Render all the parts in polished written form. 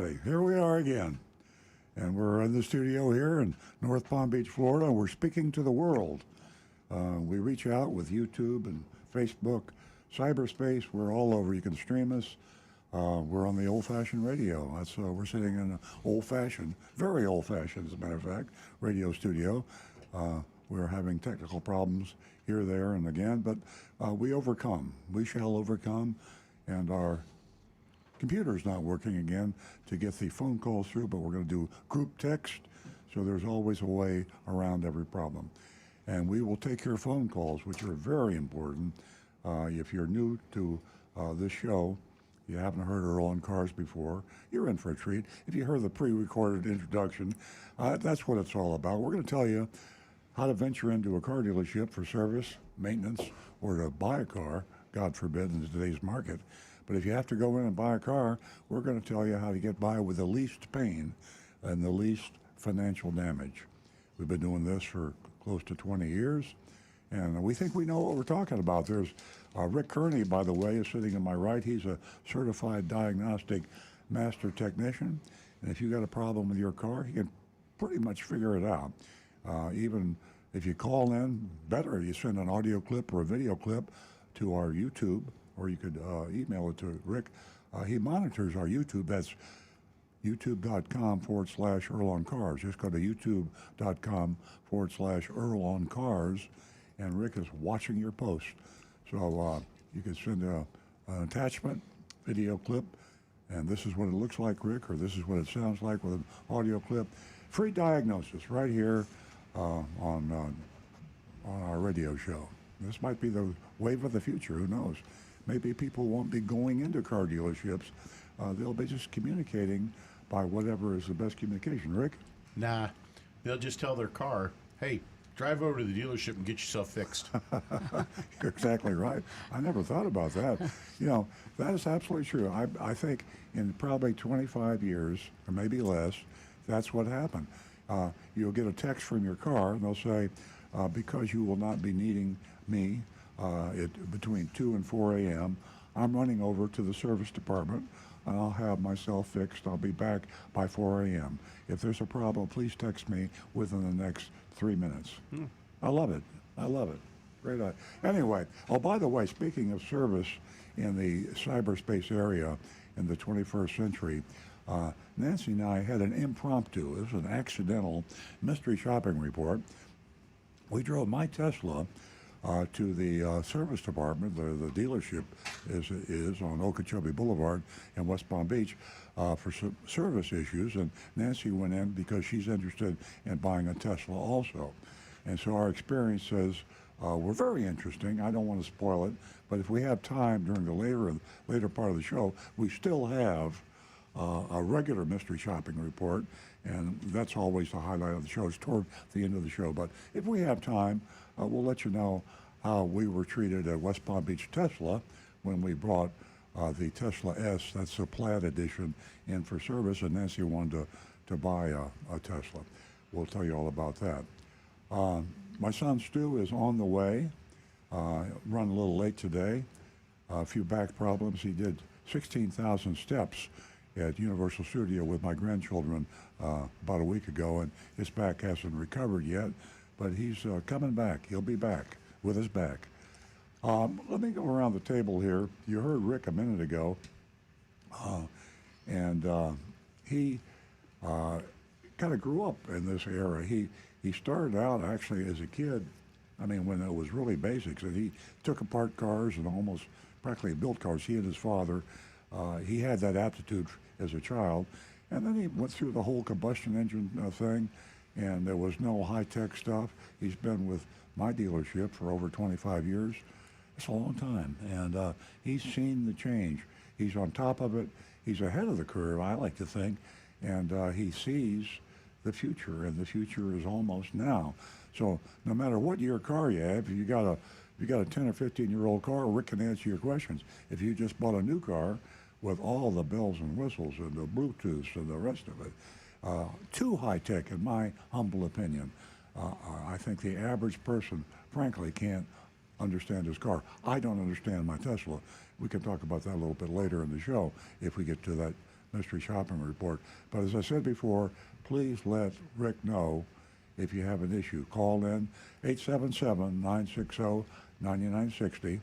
Here we are again, and we're in the studio here in North Palm Beach, Florida, and we're speaking to the world. We reach out with YouTube and Facebook, cyberspace. We're all over. You can stream us. We're on the old-fashioned radio. We're sitting in an old-fashioned, very old-fashioned, as a matter of fact, radio studio. We're having technical problems here, there, and again, but we overcome. We shall overcome, and our computer's not working again to get the phone calls through, but we're going to do group text, so there's always a way around every problem. And we will take your phone calls, which are very important. If you're new to this show, you haven't heard Earl on Cars before, you're in for a treat. If you heard the pre-recorded introduction, that's what it's all about. We're going to tell you how to venture into a car dealership for service, maintenance, or to buy a car, God forbid, in today's market. But if you have to go in and buy a car, we're going to tell you how to get by with the least pain and the least financial damage. We've been doing this for close to 20 years, and we think we know what we're talking about. There's Rick Kearney, by the way, is sitting on my right. He's a certified diagnostic master technician, and if you got a problem with your car, he can pretty much figure it out. Even if you call in, better if you send an audio clip or a video clip to our YouTube, or you could email it to Rick. He monitors our YouTube. That's youtube.com/Earl on Cars. Just go to youtube.com/Earl on Cars, and Rick is watching your post. So you can send an attachment, video clip, and this is what it looks like, Rick, or this is what it sounds like with an audio clip. Free diagnosis right here on our radio show. This might be the wave of the future. Who knows? Maybe people won't be going into car dealerships. They'll be just communicating by whatever is the best communication. Rick? Nah, they'll just tell their car, hey, drive over to the dealership and get yourself fixed. You're exactly right. I never thought about that. You know, that is absolutely true. I think in probably 25 years, or maybe less, that's what happened. You'll get a text from your car, and they'll say, because you will not be needing me between 2 and 4 a.m., I'm running over to the service department, and I'll have myself fixed. I'll be back by 4 a.m. If there's a problem, please text me within the next 3 minutes. I love it. I love it. Great idea. Anyway, by the way, speaking of service in the cyberspace area in the 21st century, Nancy and I had an impromptu, it was an accidental mystery shopping report. We drove my Tesla to the service department. The dealership is on Okeechobee Boulevard in West Palm Beach for service issues, and Nancy went in because she's interested in buying a Tesla also. And so our experiences were very interesting. I don't want to spoil it, but if we have time during the later part of the show, we still have a regular mystery shopping report, and that's always the highlight of the show. It's toward the end of the show, but if we have time, we'll let you know how we were treated at West Palm Beach Tesla when we brought the Tesla S, that's the Plaid edition, in for service, and Nancy wanted to buy a Tesla. We'll tell you all about that. My son Stu is on the way, run a little late today, a few back problems. He did 16,000 steps at Universal Studio with my grandchildren about a week ago, and his back hasn't recovered yet, but he's coming back. He'll be back with his back. Let me go around the table here. You heard Rick a minute ago, and he kind of grew up in this era. He started out actually as a kid, I mean, when it was really basics, and he took apart cars and almost practically built cars. He and his father, he had that aptitude as a child, and then he went through the whole combustion engine thing, and there was no high-tech stuff. He's been with my dealership for over 25 years. It's a long time, and he's seen the change. He's on top of it. He's ahead of the curve, I like to think, and he sees the future, and the future is almost now. So no matter what year car you have, if you got a 10 or 15-year-old car, Rick can answer your questions. If you just bought a new car with all the bells and whistles and the Bluetooth and the rest of it, too high-tech in my humble opinion. I think the average person, frankly, can't understand his car. I don't understand my Tesla. We can talk about that a little bit later in the show if we get to mystery shopping report. But as I said before, please let Rick know if you have an issue. Call in 877-960-9960.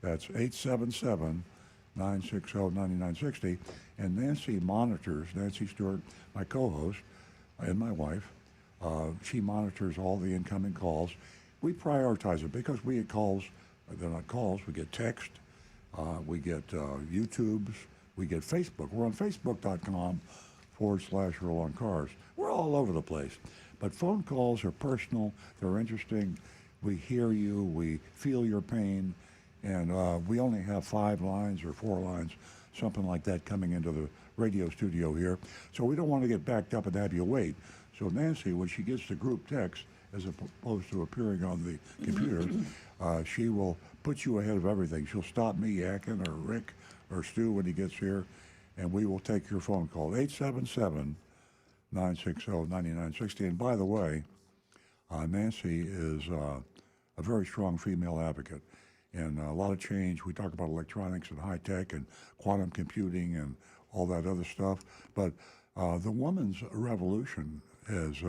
That's 877-960-9960. And Nancy monitors, Nancy Stewart, my co-host, and my wife, she monitors all the incoming calls. We prioritize it because we get calls, they're not calls, we get text, we get YouTubes, we get Facebook. We're on Facebook.com/Earl on Cars. We're all over the place. But phone calls are personal, they're interesting. We hear you, we feel your pain, and we only have 5 lines or 4 lines, something like that, coming into the radio studio here. So we don't want to get backed up and have you wait. So Nancy, when she gets the group text, as opposed to appearing on the computer, she will put you ahead of everything. She'll stop me yakking, or Rick, or Stu when he gets here, and we will take your phone call. 877-960-9960. And by the way, Nancy is a very strong female advocate, and a lot of change. We talk about electronics and high tech and quantum computing and all that other stuff, but the woman's revolution has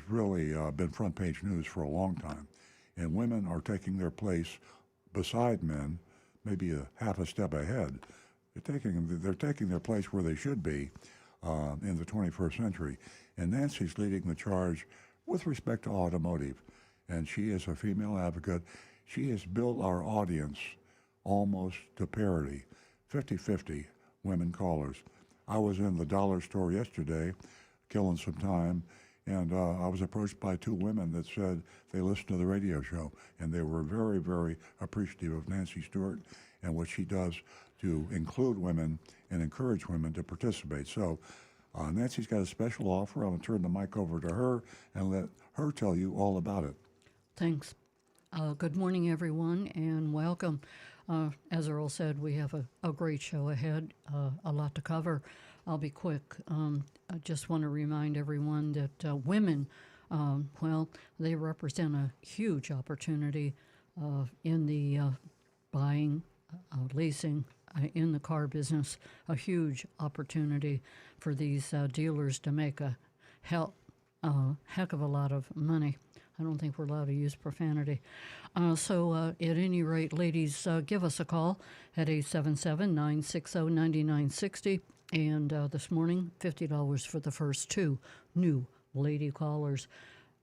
really been front page news for a long time, and women are taking their place beside men, maybe a half a step ahead. They're taking their place where they should be in the 21st century, and Nancy's leading the charge with respect to automotive, and she is a female advocate. She has built our audience almost to parity, 50-50 women callers. I was in the dollar store yesterday, killing some time, and I was approached by 2 women that said they listened to the radio show, and they were very, very appreciative of Nancy Stewart and what she does to include women and encourage women to participate. So Nancy's got a special offer. I'm going to turn the mic over to her and let her tell you all about it. Thanks. Good morning, everyone, and welcome. As Earl said, we have a great show ahead, a lot to cover. I'll be quick. I just want to remind everyone that women, they represent a huge opportunity in the buying, leasing, in the car business, a huge opportunity for these dealers to make a heck of a lot of money. I don't think we're allowed to use profanity. So at any rate, ladies, give us a call at 877-960-9960. And this morning, $50 for the first 2 new lady callers.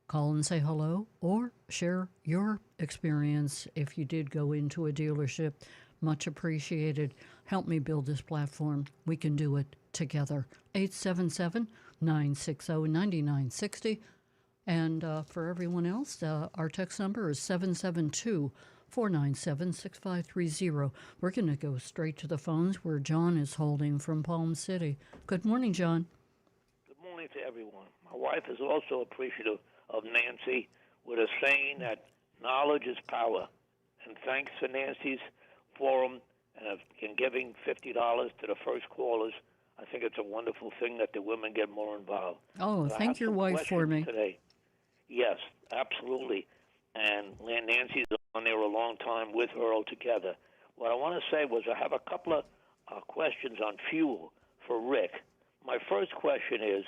Call and say hello or share your experience if you did go into a dealership. Much appreciated. Help me build this platform. We can do it together. 877-960-9960. And for everyone else, our text number is 772-497-6530. We're going to go straight to the phones where John is holding from Palm City. Good morning, John. Good morning to everyone. My wife is also appreciative of Nancy with a saying that knowledge is power. And thanks for Nancy's forum and giving $50 to the first callers. I think it's a wonderful thing that the women get more involved. Oh, thank your wife for me. Today. Yes, absolutely. And Nancy's on there a long time with Earl together. What I want to say was I have a couple of questions on fuel for Rick. My first question is,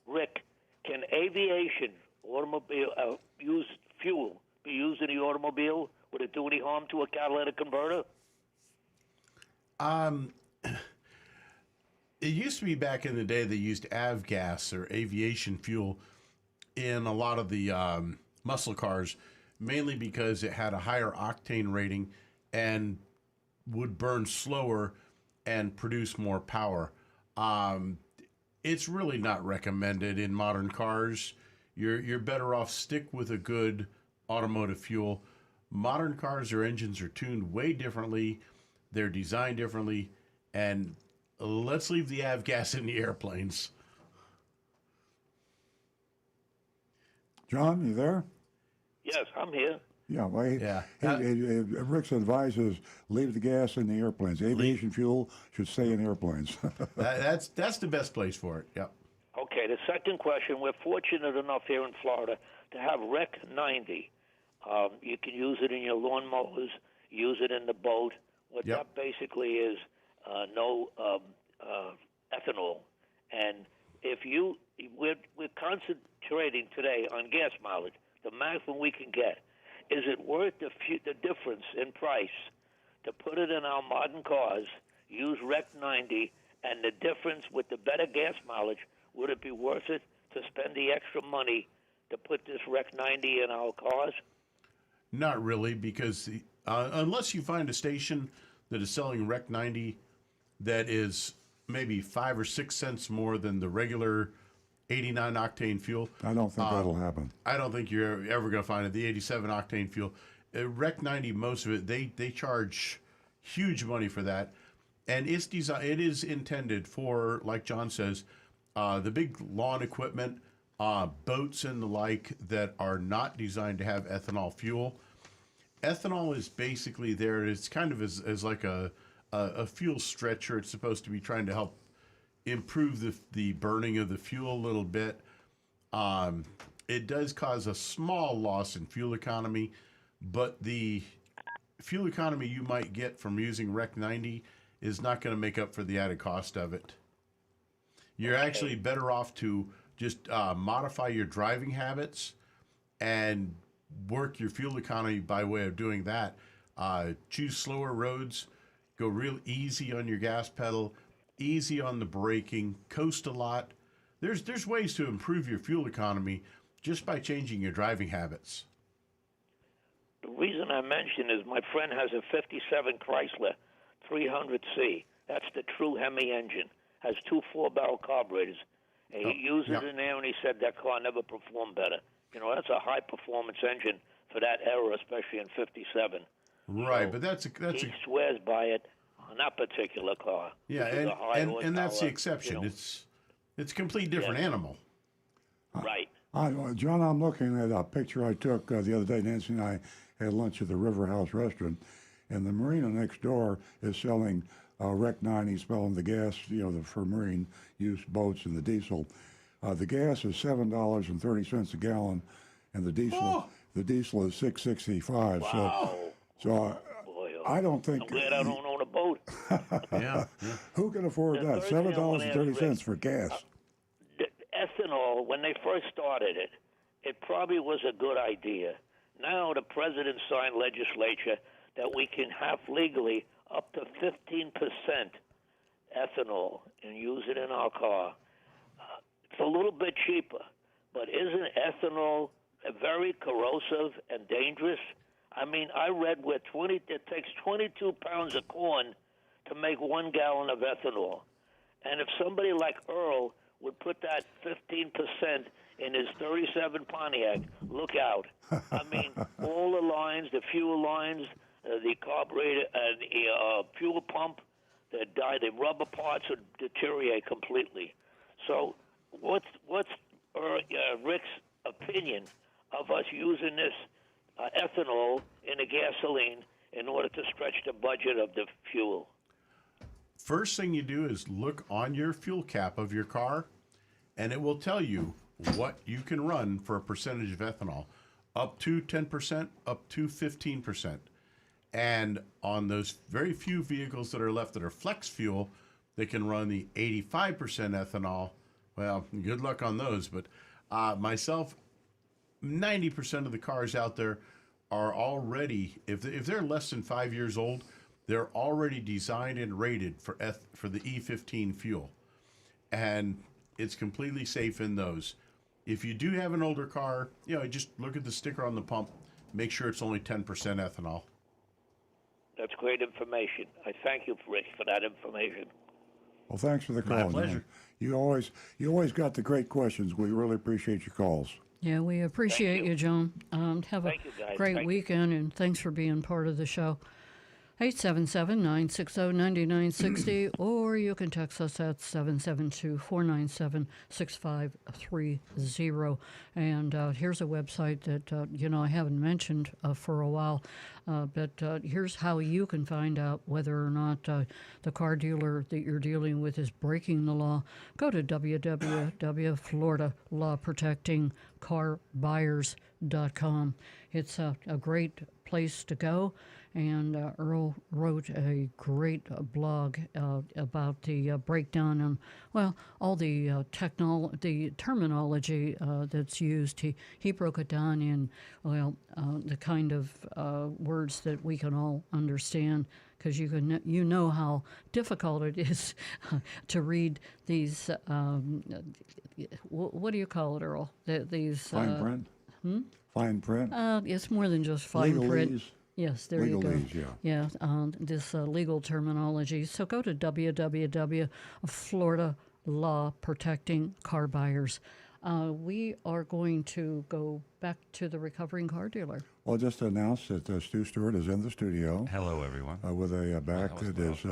Rick, can aviation automobile use fuel be used in the automobile? Would it do any harm to a catalytic converter? It used to be back in the day they used avgas or aviation fuel in a lot of the muscle cars, mainly because it had a higher octane rating and would burn slower and produce more power. It's really not recommended in modern cars. You're better off stick with a good automotive fuel. Modern cars, their engines are tuned way differently. They're designed differently. And let's leave the avgas in the airplanes. John, you there? Yes, I'm here. Yeah, well, Yeah. Rick's advice is leave the gas in the airplanes. Aviation fuel should stay in airplanes. That's the best place for it. Yep. Okay, the second question, we're fortunate enough here in Florida to have Rec 90. You can use it in your lawnmowers, use it in the boat. What Yep. that basically is, no ethanol. And we're concentrating today on gas mileage, the maximum we can get. Is it worth the difference in price to put it in our modern cars, use Rec 90, and the difference with the better gas mileage? Would it be worth it to spend the extra money to put this Rec 90 in our cars? Not really, because unless you find a station that is selling Rec 90 that is maybe 5 or 6 cents more than the regular 89 octane fuel. I don't think that'll happen. I don't think you're ever going to find it. The 87 octane fuel, Rec 90, most of it, they charge huge money for that, and it is intended for, like John says, the big lawn equipment, boats and the like that are not designed to have ethanol fuel. Ethanol is basically there. It's kind of as like a fuel stretcher. It's supposed to be trying to help improve the burning of the fuel a little bit. It does cause a small loss in fuel economy, but the fuel economy you might get from using Rec 90 is not going to make up for the added cost of it. You're actually better off to just modify your driving habits and work your fuel economy by way of doing that. Choose slower roads, go real easy on your gas pedal, easy on the braking, coast a lot. There's ways to improve your fuel economy just by changing your driving habits. The reason I mention is my friend has a 57 Chrysler 300C. That's the true Hemi engine. Has 2 4-barrel carburetors. And he used it in there, and he said that car never performed better. You know, that's a high-performance engine for that era, especially in 57. Right, So but that's he swears by it on that particular car. yeah, which is a high and that's the horsepower, exception. you know. It's a complete different animal. Right. John, I'm looking at a picture I took the other day. Nancy and I had lunch at the River House restaurant, and the marina next door is selling Rec 90, selling the gas, for marine use boats and the diesel. The gas is $7.30 a gallon, and the diesel is $6.65. Wow. So Boy, I don't think. I'm glad I don't own a boat. Yeah. Who can afford The that? third thing I wanna ask $7.30 for gas. The ethanol, when they first started it, it probably was a good idea. Now the president signed legislation that we can have legally up to 15% ethanol and use it in our car. It's a little bit cheaper, but isn't ethanol very corrosive and dangerous? I mean, I read it takes 22 pounds of corn to make 1 gallon of ethanol. And if somebody like Earl would put that 15% in his 37 Pontiac, look out. I mean, all the lines, the fuel lines, the carburetor, the fuel pump, the rubber parts would deteriorate completely. So what's Rick's opinion of us using this ethanol in the gasoline in order to stretch the budget of the fuel? First thing you do is look on your fuel cap of your car, and it will tell you what you can run for a percentage of ethanol, up to 10%, up to 15%. And on those very few vehicles that are left that are flex fuel, they can run the 85% ethanol. Well, good luck on those. But myself, 90% of the cars out there are already, if they're less than 5 years old, they're already designed and rated for the E15 fuel. And it's completely safe in those. If you do have an older car, just look at the sticker on the pump. Make sure it's only 10% ethanol. That's great information. I thank you, Rick, for that information. Well, thanks for the call. My pleasure. You always got the great questions. We really appreciate your calls. Yeah, we appreciate you. you, John. Have Thank you, guys. great Thank you. weekend, and thanks for being part of the show. 877-960-9960, or you can text us at 772-497-6530. And here's a website that, I haven't mentioned for a while, but here's how you can find out whether or not the car dealer that you're dealing with is breaking the law. Go to www.floridalawprotectingcarbuyers.com. It's a great place to go. and Earl wrote a great blog about the breakdown and, well, all the the terminology that's used. He broke it down in, well, the kind of words that we can all understand, because you know how difficult it is to read these. What do you call it, Earl? These Fine print. Fine print. it's more than just fine print. Legalese. Yes, there you go. Legalese, yeah. Yeah, this legal terminology. So go to www.Florida Law Protecting Car Buyers. We are going to go back to the recovering car dealer. Well, just to announce that Stu Stewart is in the studio Hello, everyone. with a back that is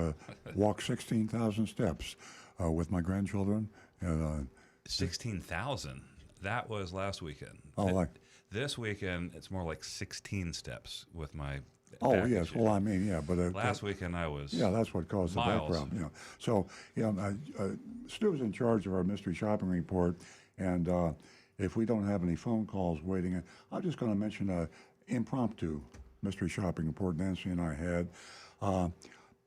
walk 16,000 steps with my grandchildren. And 16,000. That was last weekend. Oh, like- This weekend, it's more like 16 steps with my. oh back yes, issue. well I mean yeah, but Last weekend I was. yeah, that's what caused the back miles. problem. You know, so Stu's in charge of our mystery shopping report, and if we don't have any phone calls waiting, I'm just going to mention a impromptu mystery shopping report Nancy and I had.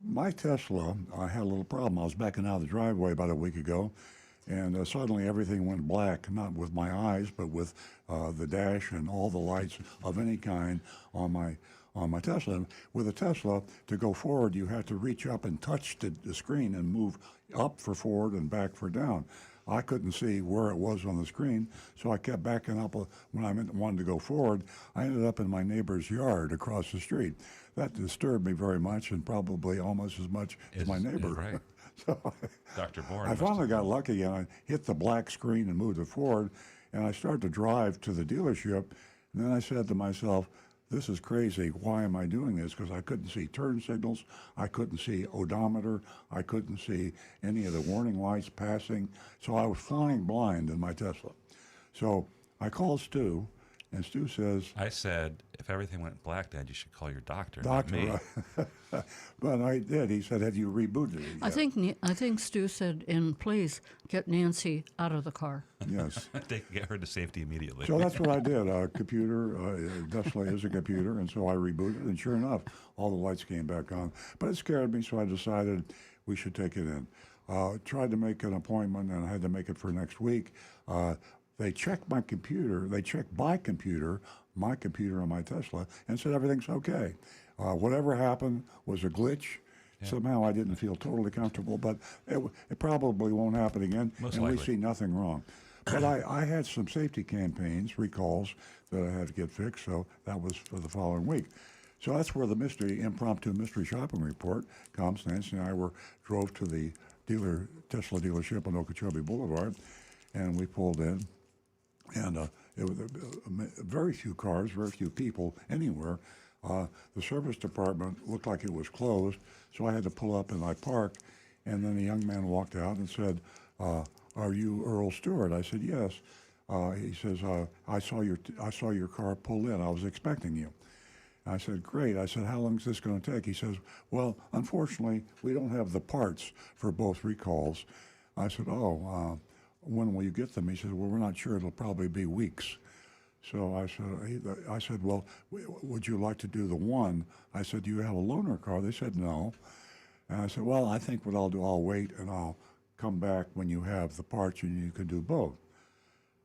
My Tesla, I had a little problem. I was backing out of the driveway about a week ago, and suddenly everything went black, not with my eyes, but with the dash and all the lights of any kind on my Tesla. With a Tesla, to go forward, you have to reach up and touch the screen and move up for forward and back for down. I couldn't see where it was on the screen, so I kept backing up. When I wanted to go forward, I ended up in my neighbor's yard across the street. That disturbed me very much, and probably almost as much as my neighbor. Right. So Dr. Bourne. I finally got lucky, and I hit the black screen and moved it forward, and I started to drive to the dealership, and then I said to myself, this is crazy. Why am I doing this? Because I couldn't see turn signals. I couldn't see odometer. I couldn't see any of the warning lights passing. So I was flying blind in my Tesla. So I called Stu, and Stu says, I said, if everything went black, Dad, you should call your doctor. not me. Doctor, but I did. He said, have you rebooted it yet? I think Stu said, and please get Nancy out of the car. Yes. They could get her to safety immediately. So that's what I did. Computer, Tesla is a computer, and so I rebooted, and sure enough, all the lights came back on. But it scared me, so I decided we should take it in. Tried to make an appointment, and I had to make it for next week. They checked my computer. They checked my computer on my Tesla, and said everything's okay. Whatever happened was a glitch. Yeah. Somehow I didn't feel totally comfortable, but it probably won't happen again, Most and likely. we see nothing wrong. But I had some safety campaigns, recalls, that I had to get fixed, so that was for the following week. So that's where the impromptu mystery shopping report comes. Nancy and I drove to the Tesla dealership on Okeechobee Boulevard, and we pulled in. And it was very few cars, very few people anywhere. The service department looked like it was closed, so I had to pull up and I parked. And then a young man walked out and said, "Are you Earl Stewart?" I said, "Yes." He says, "I saw your car pull in. I was expecting you." I said, "Great." I said, "How long is this going to take?" He says, "Well, unfortunately, we don't have the parts for both recalls." I said, "Oh." When will you get them? He said, "Well, we're not sure. It'll probably be weeks." So I said, "Well, would you like to do the one?" I said, "Do you have a loaner car?" They said, "No." And I said, "Well, I think what I'll do, I'll wait and I'll come back when you have the parts and you can do both."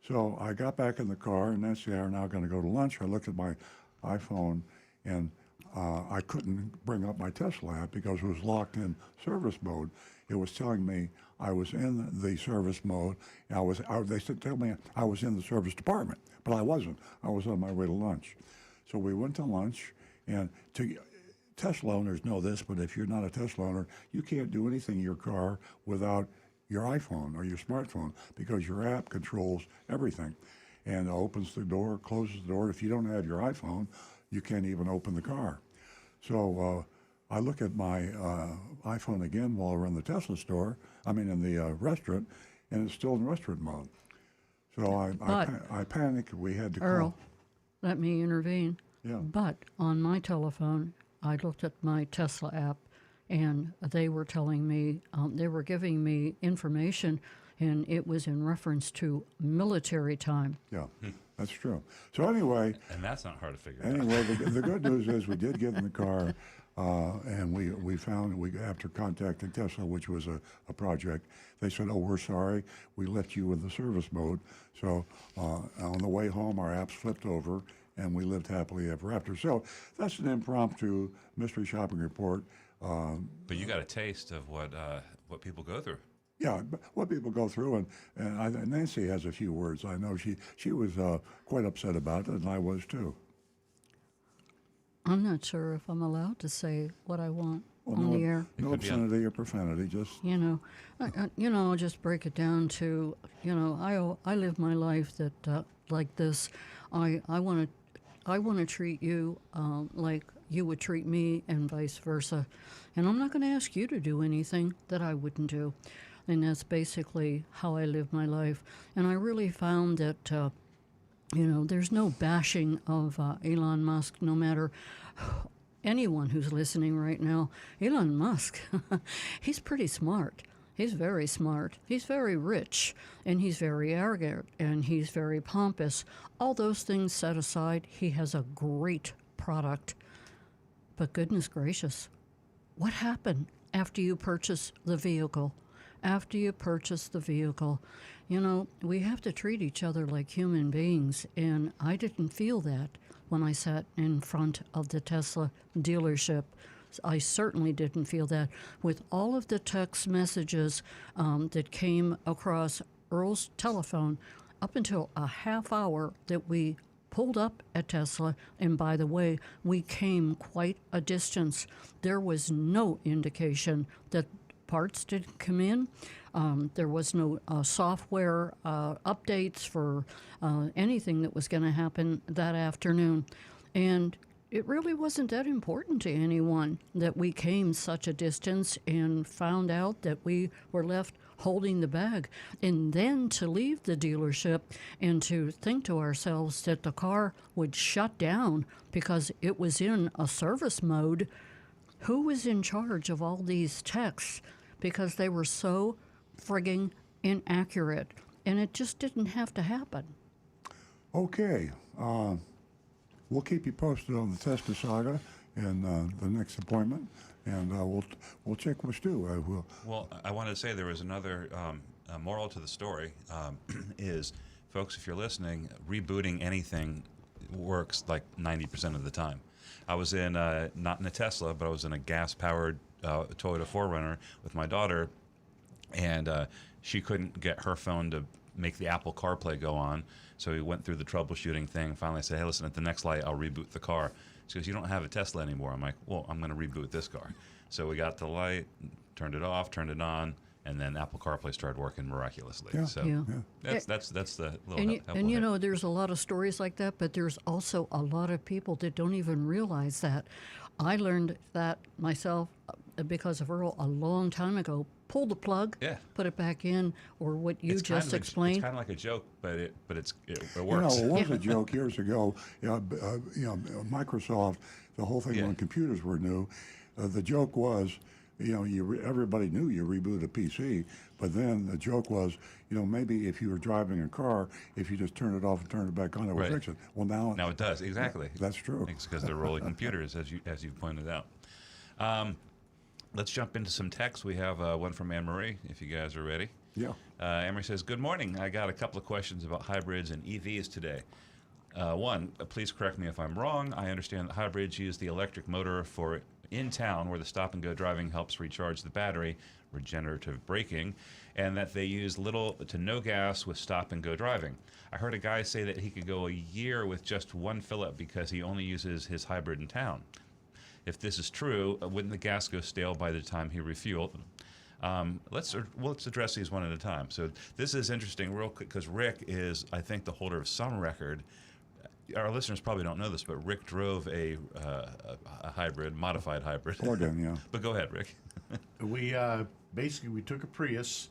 So I got back in the car, and Nancy and I are now going to go to lunch. I looked at my iPhone, and I couldn't bring up my Tesla app because it was locked in service mode. It was telling me I was in the service mode. They tell me I was in the service department, but I wasn't. I was on my way to lunch. So we went to lunch, and Tesla owners know this, but if you're not a Tesla owner, you can't do anything in your car without your iPhone or your smartphone because your app controls everything and opens the door, closes the door. If you don't have your iPhone, you can't even open the car. So I look at my iPhone again while we're in the Tesla store, in the restaurant, and it's still in restaurant mode. So I panicked. We had to Earl, call. let me intervene. Yeah. But on my telephone, I looked at my Tesla app, and they were telling me, they were giving me information, and it was in reference to military time. Yeah, That's true. So anyway, And that's not hard to figure out. anyway, the good news is we did get in the car, and we found after contacting Tesla, which was a project, they said, "Oh, we're sorry, we left you in the service mode." So on the way home, our apps flipped over, and we lived happily ever after. So that's an impromptu mystery shopping report. But you got a taste of what people go through. Yeah, what people go through, and Nancy has a few words. I know she was quite upset about it, and I was too. I'm not sure if I'm allowed to say what I want Well, on no, the air. no could be on- obscenity or profanity, just I'll just break it down to, I live my life that like this. I want to treat you like you would treat me, and vice versa. And I'm not going to ask you to do anything that I wouldn't do. And that's basically how I live my life. And I really found that, there's no bashing of Elon Musk, no matter anyone who's listening right now. Elon Musk, he's pretty smart. He's very smart. He's very rich, and he's very arrogant, and he's very pompous. All those things set aside, he has a great product. But goodness gracious, what happened after you purchase the vehicle? After you purchase the vehicle, we have to treat each other like human beings, and I didn't feel that when I sat in front of the Tesla dealership. I certainly didn't feel that. With all of the text messages that came across Earl's telephone up until a half hour that we pulled up at Tesla, and by the way, we came quite a distance. There was no indication that parts didn't come in. There was no software updates for anything that was going to happen that afternoon. And it really wasn't that important to anyone that we came such a distance and found out that we were left holding the bag. And then to leave the dealership and to think to ourselves that the car would shut down because it was in a service mode. Who was in charge of all these texts? Because they were so frigging inaccurate. And it just didn't have to happen. okay. We'll keep you posted on the Tesla saga and the next appointment, and we'll check with Stu. Well, I wanted to say there was another moral to the story is, folks, if you're listening, rebooting anything works like 90% of the time. I was in, not in a Tesla, but I was in a gas-powered Toyota 4Runner with my daughter, and she couldn't get her phone to make the Apple CarPlay go on. So we went through the troubleshooting thing. Finally, I said, "Hey, listen, at the next light, I'll reboot the car." She goes, "You don't have a Tesla anymore." I'm like, "Well, I'm going to reboot this car." So we got the light, turned it off, turned it on, and then Apple CarPlay started working miraculously. Yeah. So Yeah. that's the little And, helpful and hint. there's a lot of stories like that, but there's also a lot of people that don't even realize that. I learned that myself because of Earl a long time ago. Pull the plug, Yeah. put it back in, or what you It's kind just of explained. It's kind of like a joke, but it You works. know, it was a joke years ago. Microsoft, the whole thing Yeah. when computers were new, the joke was, everybody knew you reboot a PC, but then the joke was, maybe if you were driving a car, if you just turn it off and turn it back on, it would Right. fix it. Well, now Now it does, exactly. that's true. It's because they're rolling computers, as you pointed out. Let's jump into some text. We have one from Anne Marie, if you guys are ready. Yeah. Anne Marie says, "Good morning. I got a couple of questions about hybrids and EVs today. One, please correct me if I'm wrong. I understand that hybrids use the electric motor for in town, where the stop-and-go driving helps recharge the battery, regenerative braking, and that they use little to no gas with stop-and-go driving. I heard a guy say that he could go a year with just one fill-up because he only uses his hybrid in town. If this is true, wouldn't the gas go stale by the time he refueled? Let's address these one at a time. So this is interesting, real quick, because Rick is, I think, the holder of some record. Our listeners probably don't know this, but Rick drove a hybrid, modified hybrid. Plug-in, yeah. But go ahead, Rick. We basically took a Prius,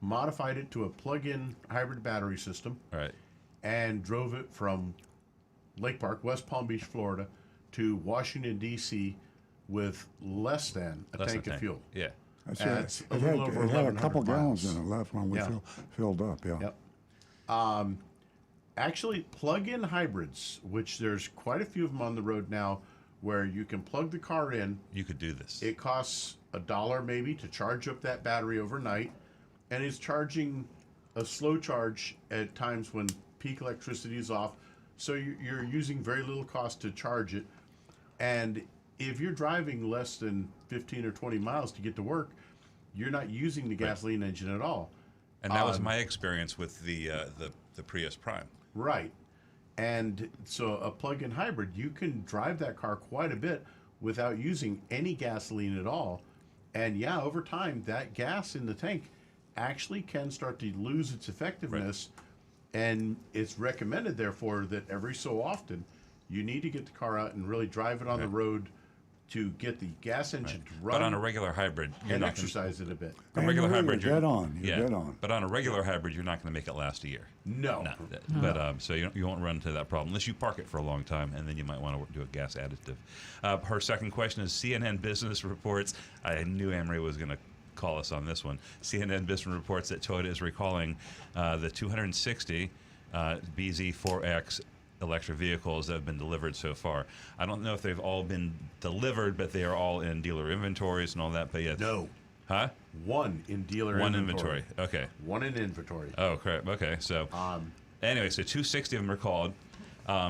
modified it to a plug-in hybrid battery system, All right. and drove it from Lake Park, West Palm Beach, Florida, to Washington, D.C. with less than a Less tank than of fuel. Yeah. That's It's it. a It little over had a 1,100 couple gallons miles. in it left when we Yeah. filled up, yeah. Yep. Actually, plug-in hybrids, which there's quite a few of them on the road now, where you can plug the car in. You could do this. It costs $1 maybe to charge up that battery overnight, and it's charging a slow charge at times when peak electricity is off. So you're using very little cost to charge it. And if you're driving less than 15 or 20 miles to get to work, you're not using the gasoline engine at all. And that was my experience with the Prius Prime. Right. And so a plug-in hybrid, you can drive that car quite a bit without using any gasoline at all. And yeah, over time, that gas in the tank actually can start to lose its effectiveness. Right. And it's recommended, therefore, that every so often you need to get the car out and really drive it on the road to get the gas engine to run. But on a regular hybrid, you're and not exercise it a bit. A regular hybrid, you're dead on. You're dead on. But on a regular hybrid, you're not going to make it last a year. No. But so you won't run into that problem unless you park it for a long time, and then you might want to do a gas additive. Her second question is CNN Business reports. I knew Anne-Marie was going to call us on this one. CNN Business reports that Toyota is recalling the 260 BZ4X electric vehicles that have been delivered so far. I don't know if they've all been delivered, but they are all in dealer inventories and all that. But yeah, No. huh? One in dealer One inventory. Okay. One in inventory. Oh crap. Okay. So anyway, so 260 of them are called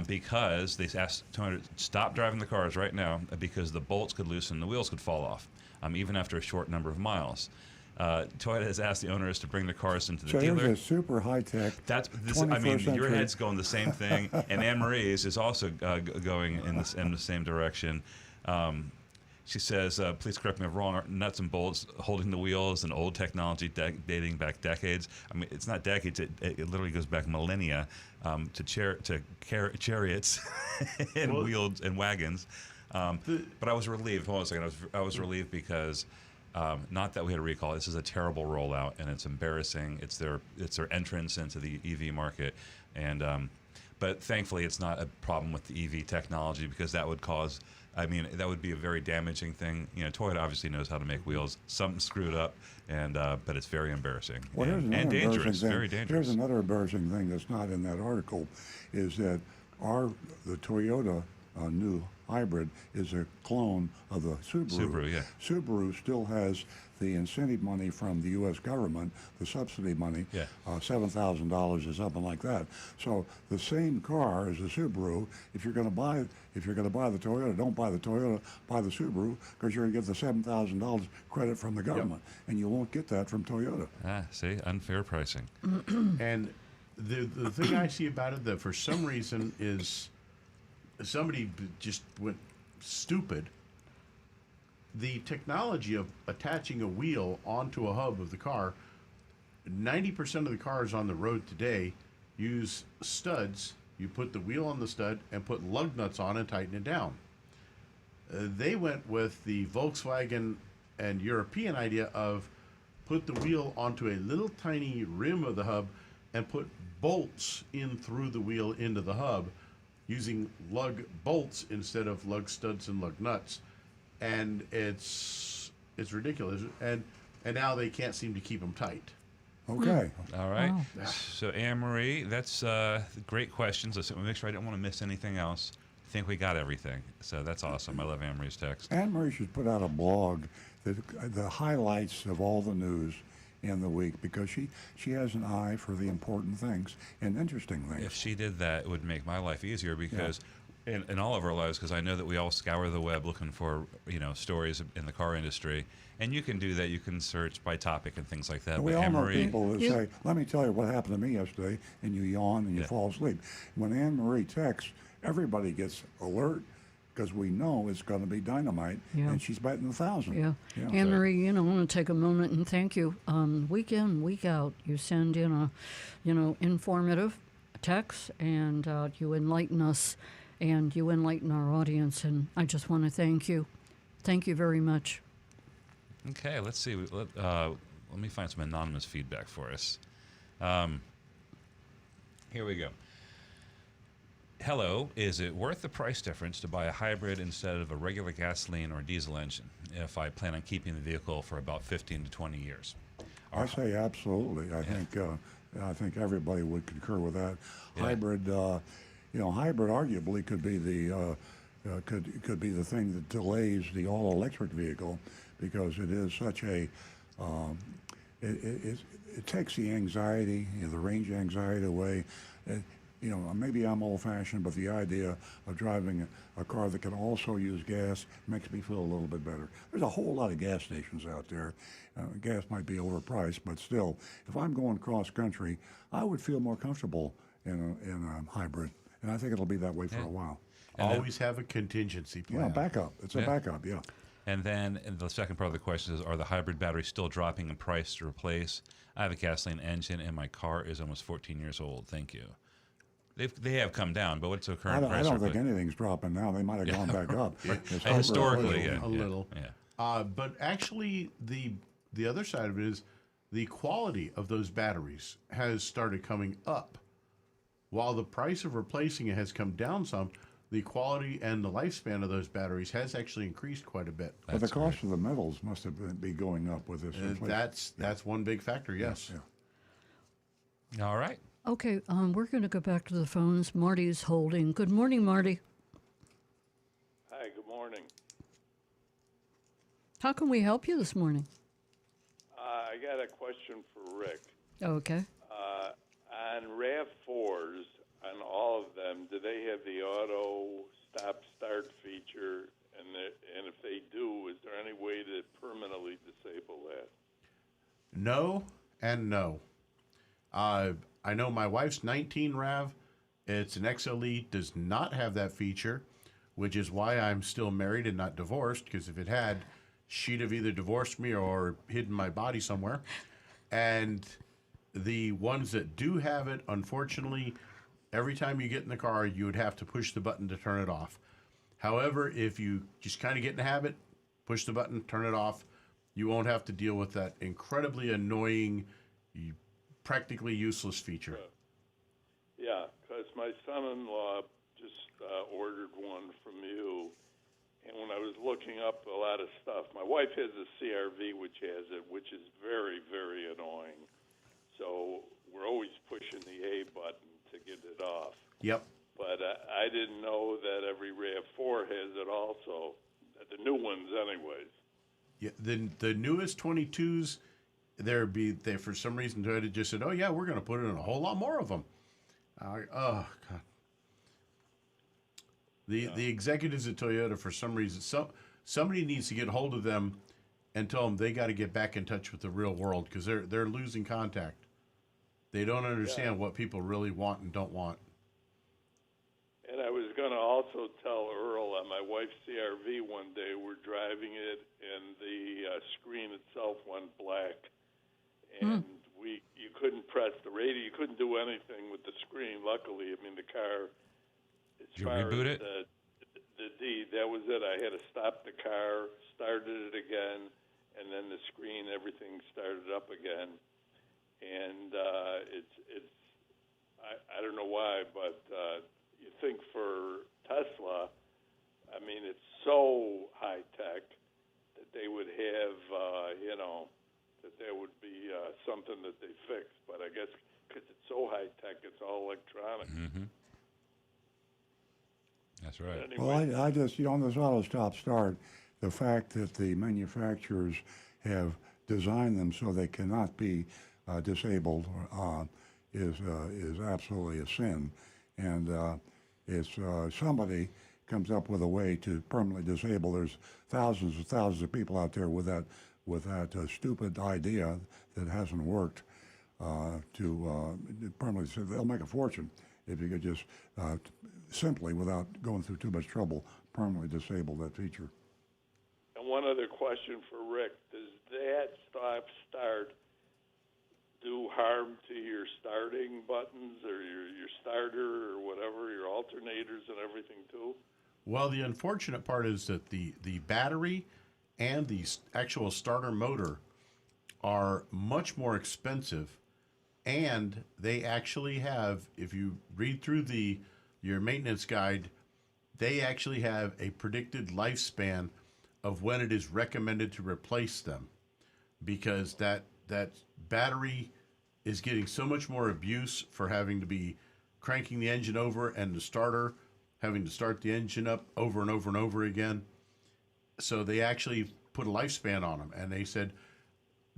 because they asked Toyota to stop driving the cars right now because the bolts could loosen, the wheels could fall off, even after a short number of miles. Toyota has asked the owners to bring the cars into the So dealer. here's a super high tech. That's this. I mean, your head's going the same thing, and Anne Marie's is also going in the same direction. She says, "Please correct me if I'm wrong. Nuts and bolts holding the wheels and old technology dating back decades. I mean, it's not decades. It literally goes back millennia to chariots and wheels and wagons." But I was relieved. Hold on a second. I was relieved because. Not that we had a recall. This is a terrible rollout, and it's embarrassing. It's their entrance into the EV market, and but thankfully it's not a problem with the EV technology because that would cause. I mean, that would be a very damaging thing. You know, Toyota obviously knows how to make wheels. Something screwed up, and but it's very embarrassing and dangerous. Very dangerous. Here's another embarrassing thing that's not in that article, is that the Toyota new hybrid is a clone of the Subaru. Subaru, yeah. Subaru still has the incentive money from the U.S. government, the subsidy money, Yeah. $7,000 or something like that. So the same car as the Subaru. If you're going to buy the Toyota, don't buy the Toyota, buy the Subaru, because you're going to get the $7,000 credit from the government, and you won't get that from Toyota. See, unfair pricing. And the thing I see about it that for some reason is somebody just went stupid. The technology of attaching a wheel onto a hub of the car, 90% of the cars on the road today use studs. You put the wheel on the stud and put lug nuts on and tighten it down. They went with the Volkswagen and European idea of put the wheel onto a little tiny rim of the hub and put bolts in through the wheel into the hub, using lug bolts instead of lug studs and lug nuts, and it's ridiculous. And now they can't seem to keep them tight. Okay. All right. Wow. So Anne Marie, that's great questions. Let's make sure I don't want to miss anything else. I think we got everything. So that's awesome. I love Anne Marie's text. Anne Marie should put out a blog that the highlights of all the news in the week, because she has an eye for the important things and interesting things. If she did that, it would make my life easier because in all of our lives, because I know that we all scour the web looking for stories in the car industry, and you can do that. You can search by topic and things like that. We but all Anne know Marie, people that say, "Let me tell you what happened to me yesterday," and you yawn and you fall asleep. When Anne Marie texts, everybody gets alert, because we know it's going to be dynamite, and she's betting 1,000. Yeah. Anne Marie, I want to take a moment and thank you. Week in, week out, you send in a, informative text, and you enlighten us, and you enlighten our audience, and I just want to thank you. Thank you very much. Okay, let's see. Let me find some anonymous feedback for us. Here we go. Hello, is it worth the price difference to buy a hybrid instead of a regular gasoline or diesel engine if I plan on keeping the vehicle for about 15 to 20 years? I say absolutely. I think I think everybody would concur with that. Hybrid, hybrid arguably could be could be the thing that delays the all-electric vehicle, because it is such a it takes the anxiety, the range anxiety away. Maybe I'm old-fashioned, but the idea of driving a car that can also use gas makes me feel a little bit better. There's a whole lot of gas stations out there. Gas might be overpriced, but still, if I'm going cross-country, I would feel more comfortable in a hybrid, and I think it'll be that way for a while. And Always have a contingency plan. Yeah, backup. It's a backup, yeah. And then the second part of the question is, are the hybrid batteries still dropping in price to replace? I have a gasoline engine, and my car is almost 14 years old. Thank you. They have come down, but what's the current I price? don't think anything's dropping now. They might have gone back up. It's Historically, hard to- A little. Yeah. But actually, the other side of it is the quality of those batteries has started coming up. While the price of replacing it has come down some, the quality and the lifespan of those batteries has actually increased quite a bit. But the cost of the metals must have be going up with this. inflation. That's one big factor, yes. Yeah. All right. Okay, we're going to go back to the phones. Marty's holding. Good morning, Marty. Hi, good morning. How can we help you this morning? I got a question for Rick. Okay. On RAV4s, on all of them, do they have the auto stop-start feature? And if they do, is there any way to permanently disable that? No and no. I know my wife's 19 RAV. It's an XLE, does not have that feature, which is why I'm still married and not divorced, because if it had, she'd have either divorced me or hidden my body somewhere. And the ones that do have it, unfortunately, every time you get in the car, you would have to push the button to turn it off. However, if you just kind of get in the habit, push the button, turn it off, you won't have to deal with that incredibly annoying, practically useless feature. Yeah, because my son-in-law just ordered one from you, and when I was looking up a lot of stuff, my wife has a CRV which has it, which is very, very annoying. So we're always pushing the A button to get it off. Yep. But I didn't know that every RAV4 has it also, the new ones anyways. Yeah, the newest 22s, they for some reason Toyota just said, "Oh yeah, we're going to put in a whole lot more of them." Oh God. The executives at Toyota, for some reason, somebody needs to get hold of them and tell them they got to get back in touch with the real world, because they're losing contact. They don't understand what people really want and don't want. And I was going to also tell Earl on my wife's CRV one day, we're driving it, and the screen itself went black. And you couldn't press the radio. You couldn't do anything with the screen. Luckily, I mean, the car, as Did you far reboot as it? the deed, that was it. I had to stop the car, started it again, and then the screen, everything started up again. And I don't know why, but you think for Tesla, I mean, it's so high tech that they would have, that would be something that they fix. But I guess because it's so high tech, it's all electronic. Mm-hmm. That's right. Anyway, Well, I just, on this auto stop start, the fact that the manufacturers have designed them so they cannot be disabled is absolutely a sin. And it's somebody comes up with a way to permanently disable. There's thousands and thousands of people out there with that stupid idea that hasn't worked to permanently. They'll make a fortune if you could just simply, without going through too much trouble, permanently disable that feature. and one other question for Rick: does that start do harm to your starting buttons or your starter or whatever, your alternators and everything too? Well, the unfortunate part is that the battery and the actual starter motor are much more expensive, and they actually have, if you read through your maintenance guide, they actually have a predicted lifespan of when it is recommended to replace them, because that battery is getting so much more abuse for having to be cranking the engine over and the starter having to start the engine up over and over and over again. So they actually put a lifespan on them, and they said,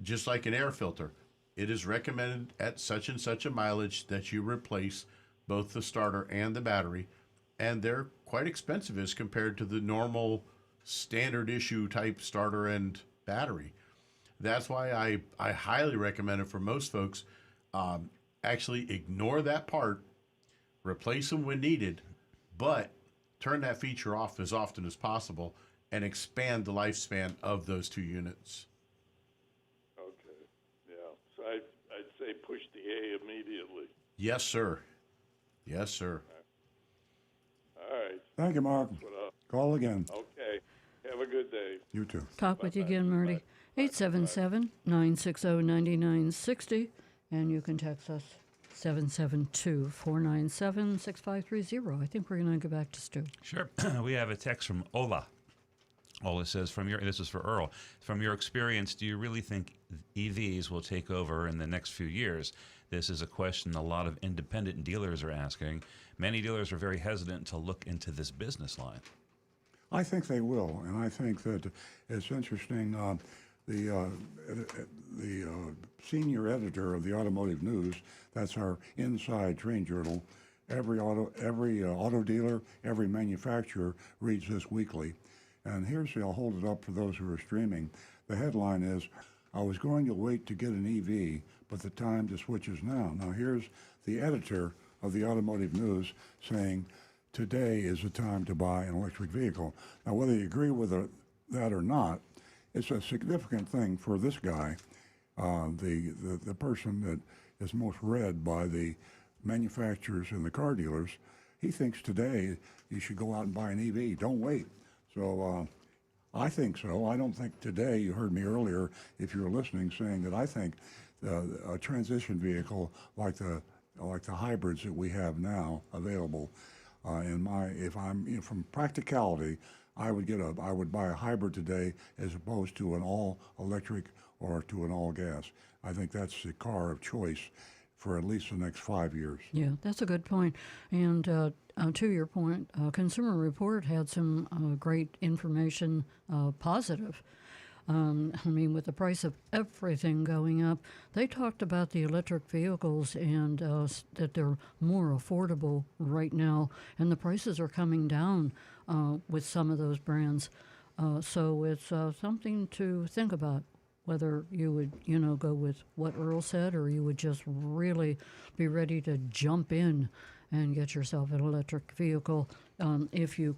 just like an air filter, it is recommended at such and such a mileage that you replace both the starter and the battery, and they're quite expensive as compared to the normal standard issue type starter and battery. That's why I highly recommend it for most folks. Actually ignore that part, replace them when needed, but turn that feature off as often as possible and expand the lifespan of those two units. Okay, yeah. So I'd say push the A immediately. Yes, sir. Yes, sir. All right. Thank you, Mark. Call again. Okay. Have a good day. You too. Talk with you again, Marty. 877-960-9960, and you can text us 772-497-6530. I think we're going to go back to Stu. Sure. We have a text from Ola. Ola says, this is for Earl, from your experience, do you really think EVs will take over in the next few years? This is a question a lot of independent dealers are asking. Many dealers are very hesitant to look into this business line. I think they will, and I think that it's interesting. The senior editor of the Automotive News, that's our inside train journal, every auto dealer, every manufacturer reads this weekly. And I'll hold it up for those who are streaming. The headline is, I was going to wait to get an EV, but the time to switch is now. Now here's the editor of the Automotive News saying, today is the time to buy an electric vehicle. Now whether you agree with that or not, it's a significant thing for this guy, the person that is most read by the manufacturers and the car dealers. He thinks today you should go out and buy an EV. Don't wait. So I think so. I don't think today, you heard me earlier, if you were listening, saying that I think a transition vehicle like the hybrids that we have now available, from practicality, I would buy a hybrid today as opposed to an all electric or to an all gas. I think that's the car of choice for at least the next 5 years. Yeah, that's a good point. And to your point, Consumer Report had some great information, positive. With the price of everything going up, they talked about the electric vehicles and that they're more affordable right now, and the prices are coming down with some of those brands. So it's something to think about, whether you would, go with what Earl said, or you would just really be ready to jump in and get yourself an electric vehicle if you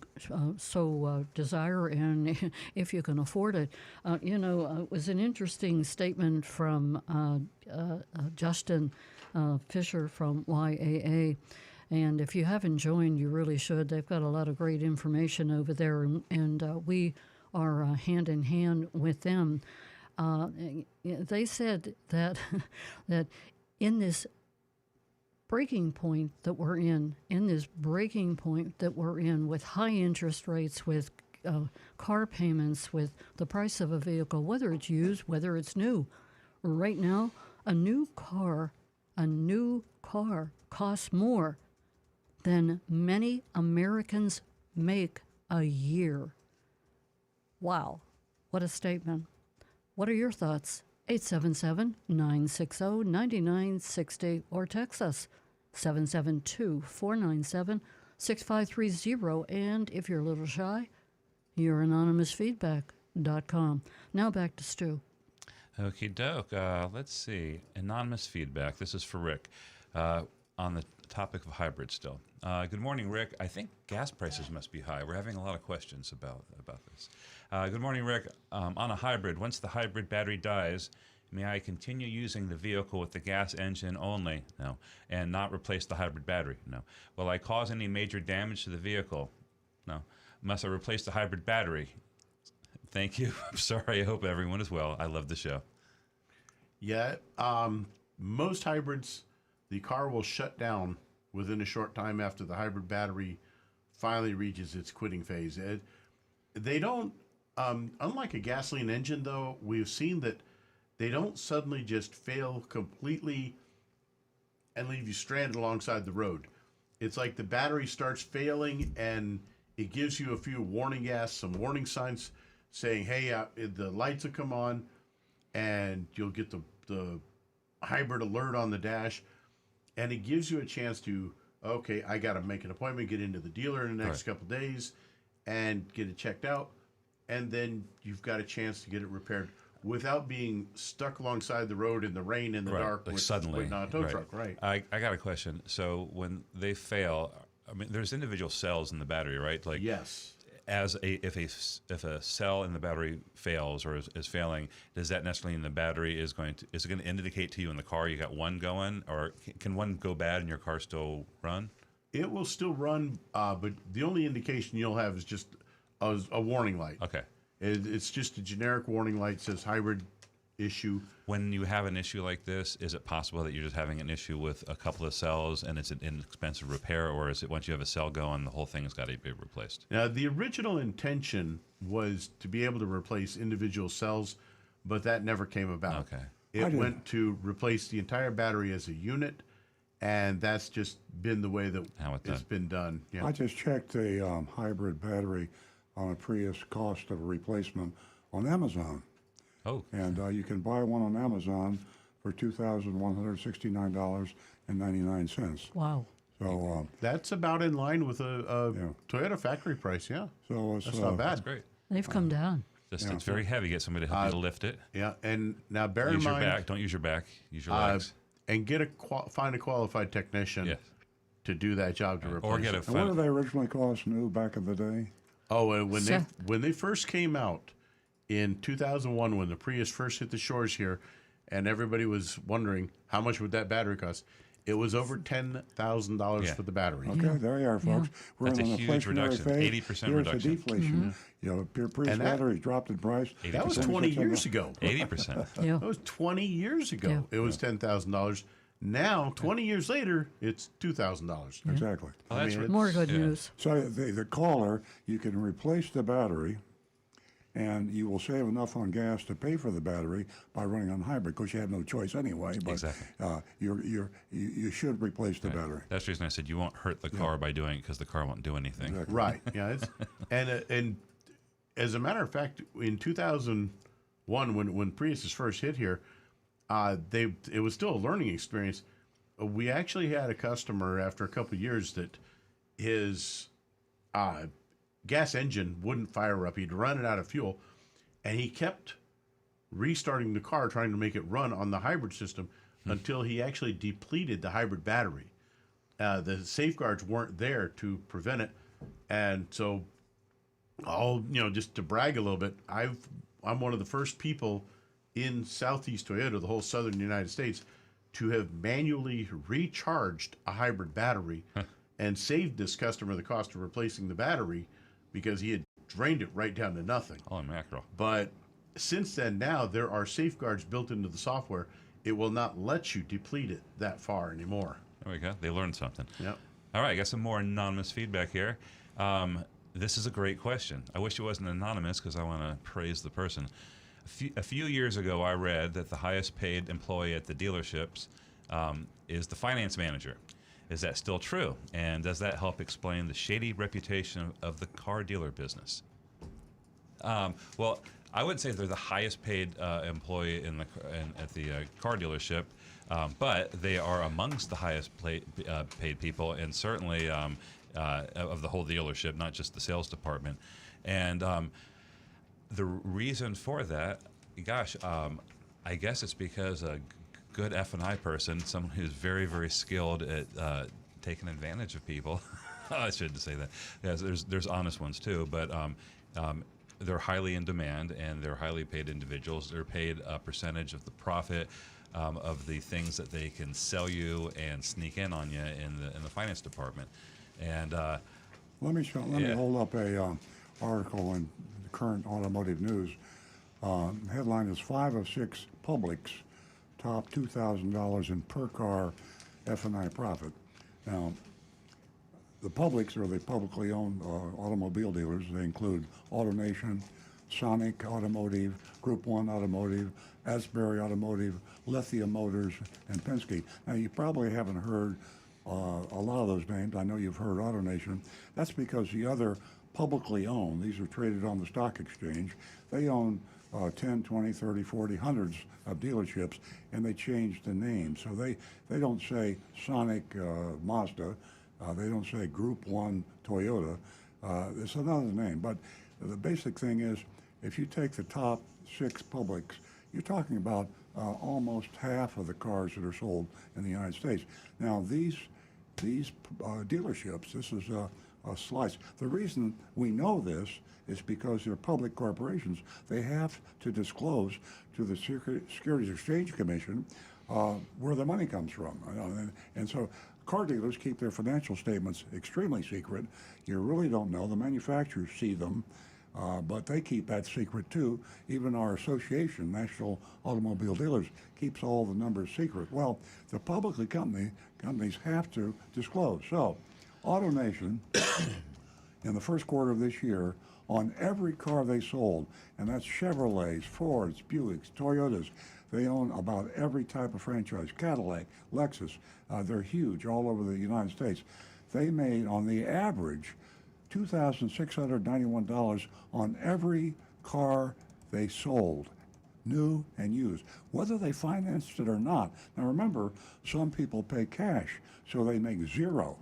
so desire and if you can afford it. It was an interesting statement from Justin Fisher from YAA. And if you haven't joined, you really should. They've got a lot of great information over there, and we are hand in hand with them. They said that that in this breaking point that we're in with high interest rates, with car payments, with the price of a vehicle, whether it's used, whether it's new, right now, a new car costs more than many Americans make a year. Wow, what a statement. What are your thoughts? 877-960-9960 or text us 772-497-6530. And if you're a little shy, you're anonymousfeedback.com. Now back to Stu. Okie doke. Let's see. Anonymous feedback. This is for Rick on the topic of hybrid still. Good morning, Rick. I think gas prices must be high. We're having a lot of questions about this. Good morning, Rick. On a hybrid, once the hybrid battery dies, may I continue using the vehicle with the gas engine only? No. And not replace the hybrid battery? No. Will I cause any major damage to the vehicle? No. Must I replace the hybrid battery? Thank you. I'm sorry. I hope everyone is well. I love the show. Yeah. Most hybrids, the car will shut down within a short time after the hybrid battery finally reaches its quitting phase. They don't, unlike a gasoline engine, though, we've seen that they don't suddenly just fail completely and leave you stranded alongside the road. It's like the battery starts failing and it gives you a few warning gas, some warning signs saying, hey, the lights will come on and you'll get the hybrid alert on the dash. And it gives you a chance to, okay, I got to make an appointment, get into the dealer in the next couple of days and get it checked out. And then you've got a chance to get it repaired without being stuck alongside the road in the rain, in the dark, like with suddenly, waiting on a tow truck. Right. I got a question. So when they fail, I mean, there's individual cells in the battery, right? Like Yes. if a cell in the battery fails or is failing, does that necessarily mean the battery is it going to indicate to you in the car you got one going, or can one go bad and your car still run? It will still run, but the only indication you'll have is just a warning light. Okay. It's just a generic warning light, says hybrid issue. When you have an issue like this, is it possible that you're just having an issue with a couple of cells and it's an inexpensive repair, or is it once you have a cell going, the whole thing has got to be replaced? Now, the original intention was to be able to replace individual cells, but that never came about. Okay. It went to replace the entire battery as a unit, and that's just been the way that it's been done. Yeah. I just checked a hybrid battery on a Prius cost of a replacement on Amazon. Oh. And you can buy one on Amazon for $2,169.99. Wow. So That's about in line with a Toyota factory price, yeah. so it's That's not bad. That's great. They've come down. Just it's very heavy. Get somebody to help you to lift it. Yeah, and now bear in Use your mind, back. Don't use your back. Use your legs. and get find a qualified technician Yes. to do that job to replace Or get it. a And what did they originally cost new back in the day? Oh, and So- when they first came out in 2001, when the Prius first hit the shores here, and everybody was wondering how much would that battery cost, it was over $10,000 Yeah. for the battery. Okay, there you are, folks. We're That's in a an huge inflationary reduction, phase. 80% Here's reduction. a deflation. You know, Prius And that- batteries dropped in price. That was 80%. 20 years ago. 80%. Yeah. That was 20 years ago. Yeah. It was $10,000. Now, 20 years later, it's $2,000. Exactly. Well, that's mean, More good news. So the caller, you can replace the battery, and you will save enough on gas to pay for the battery by running on hybrid, because you have no choice anyway. But Exactly. you should replace the battery. That's the reason I said you won't hurt the car by doing it, because the car won't do anything. Exactly. Right. Yeah. And as a matter of fact, in 2001, when Priuses first hit here, it was still a learning experience. We actually had a customer after a couple of years that his gas engine wouldn't fire up. He'd run it out of fuel, and he kept restarting the car, trying to make it run on the hybrid system until he actually depleted the hybrid battery. The safeguards weren't there to prevent it, and so, just to brag a little bit, I'm one of the first people in Southeast Toyota, the whole southern United States, to have manually recharged a hybrid battery and saved this customer the cost of replacing the battery, because he had drained it right down to nothing. Holy mackerel. But since then, now there are safeguards built into the software. It will not let you deplete it that far anymore. There we go. They learned something. Yep. All right, I got some more anonymous feedback here. This is a great question. I wish it wasn't anonymous, because I want to praise the person. A few years ago, I read that the highest paid employee at the dealerships is the finance manager. Is that still true? And does that help explain the shady reputation of the car dealer business? Well, I would say they're the highest paid employee at the car dealership, but they are amongst the highest paid people, and certainly of the whole dealership, not just the sales department. And the reason for that, gosh, I guess it's because a good F&I person, someone who's very, very skilled at taking advantage of people. I shouldn't say that. Yes, there's honest ones too, but they're highly in demand, and they're highly paid individuals. They're paid a percentage of the profit of the things that they can sell you and sneak in on you in the finance department. And Let me hold up a article in the current automotive news. Headline is 5 of 6 Publix top $2,000 in per car F&I profit. Now, the Publix are the publicly owned automobile dealers. They include AutoNation, Sonic Automotive, Group 1 Automotive, Asbury Automotive, Lithium Motors, and Penske. Now, you probably haven't heard a lot of those names. I know you've heard AutoNation. That's because the other publicly owned, these are traded on the stock exchange, they own 10, 20, 30, 40, hundreds of dealerships, and they changed the name. So they don't say Sonic Mazda, they don't say Group 1 Toyota. It's another name. But the basic thing is, if you take the top 6 publics, you're talking about almost half of the cars that are sold in the United States. Now, these dealerships, this is a slice. The reason we know this is because they're public corporations. They have to disclose to the Securities Exchange Commission where the money comes from. And so car dealers keep their financial statements extremely secret. You really don't know. The manufacturers see them, but they keep that secret too. Even our association, National Automobile Dealers, keeps all the numbers secret. Well, the publicly companies have to disclose. So, AutoNation, in the first quarter of this year, on every car they sold, and that's Chevrolets, Fords, Buicks, Toyotas, they own about every type of franchise, Cadillac, Lexus, they're huge all over the United States. They made, on the average, $2,691 on every car they sold, new and used, whether they financed it or not. Now remember, some people pay cash, so they make zero.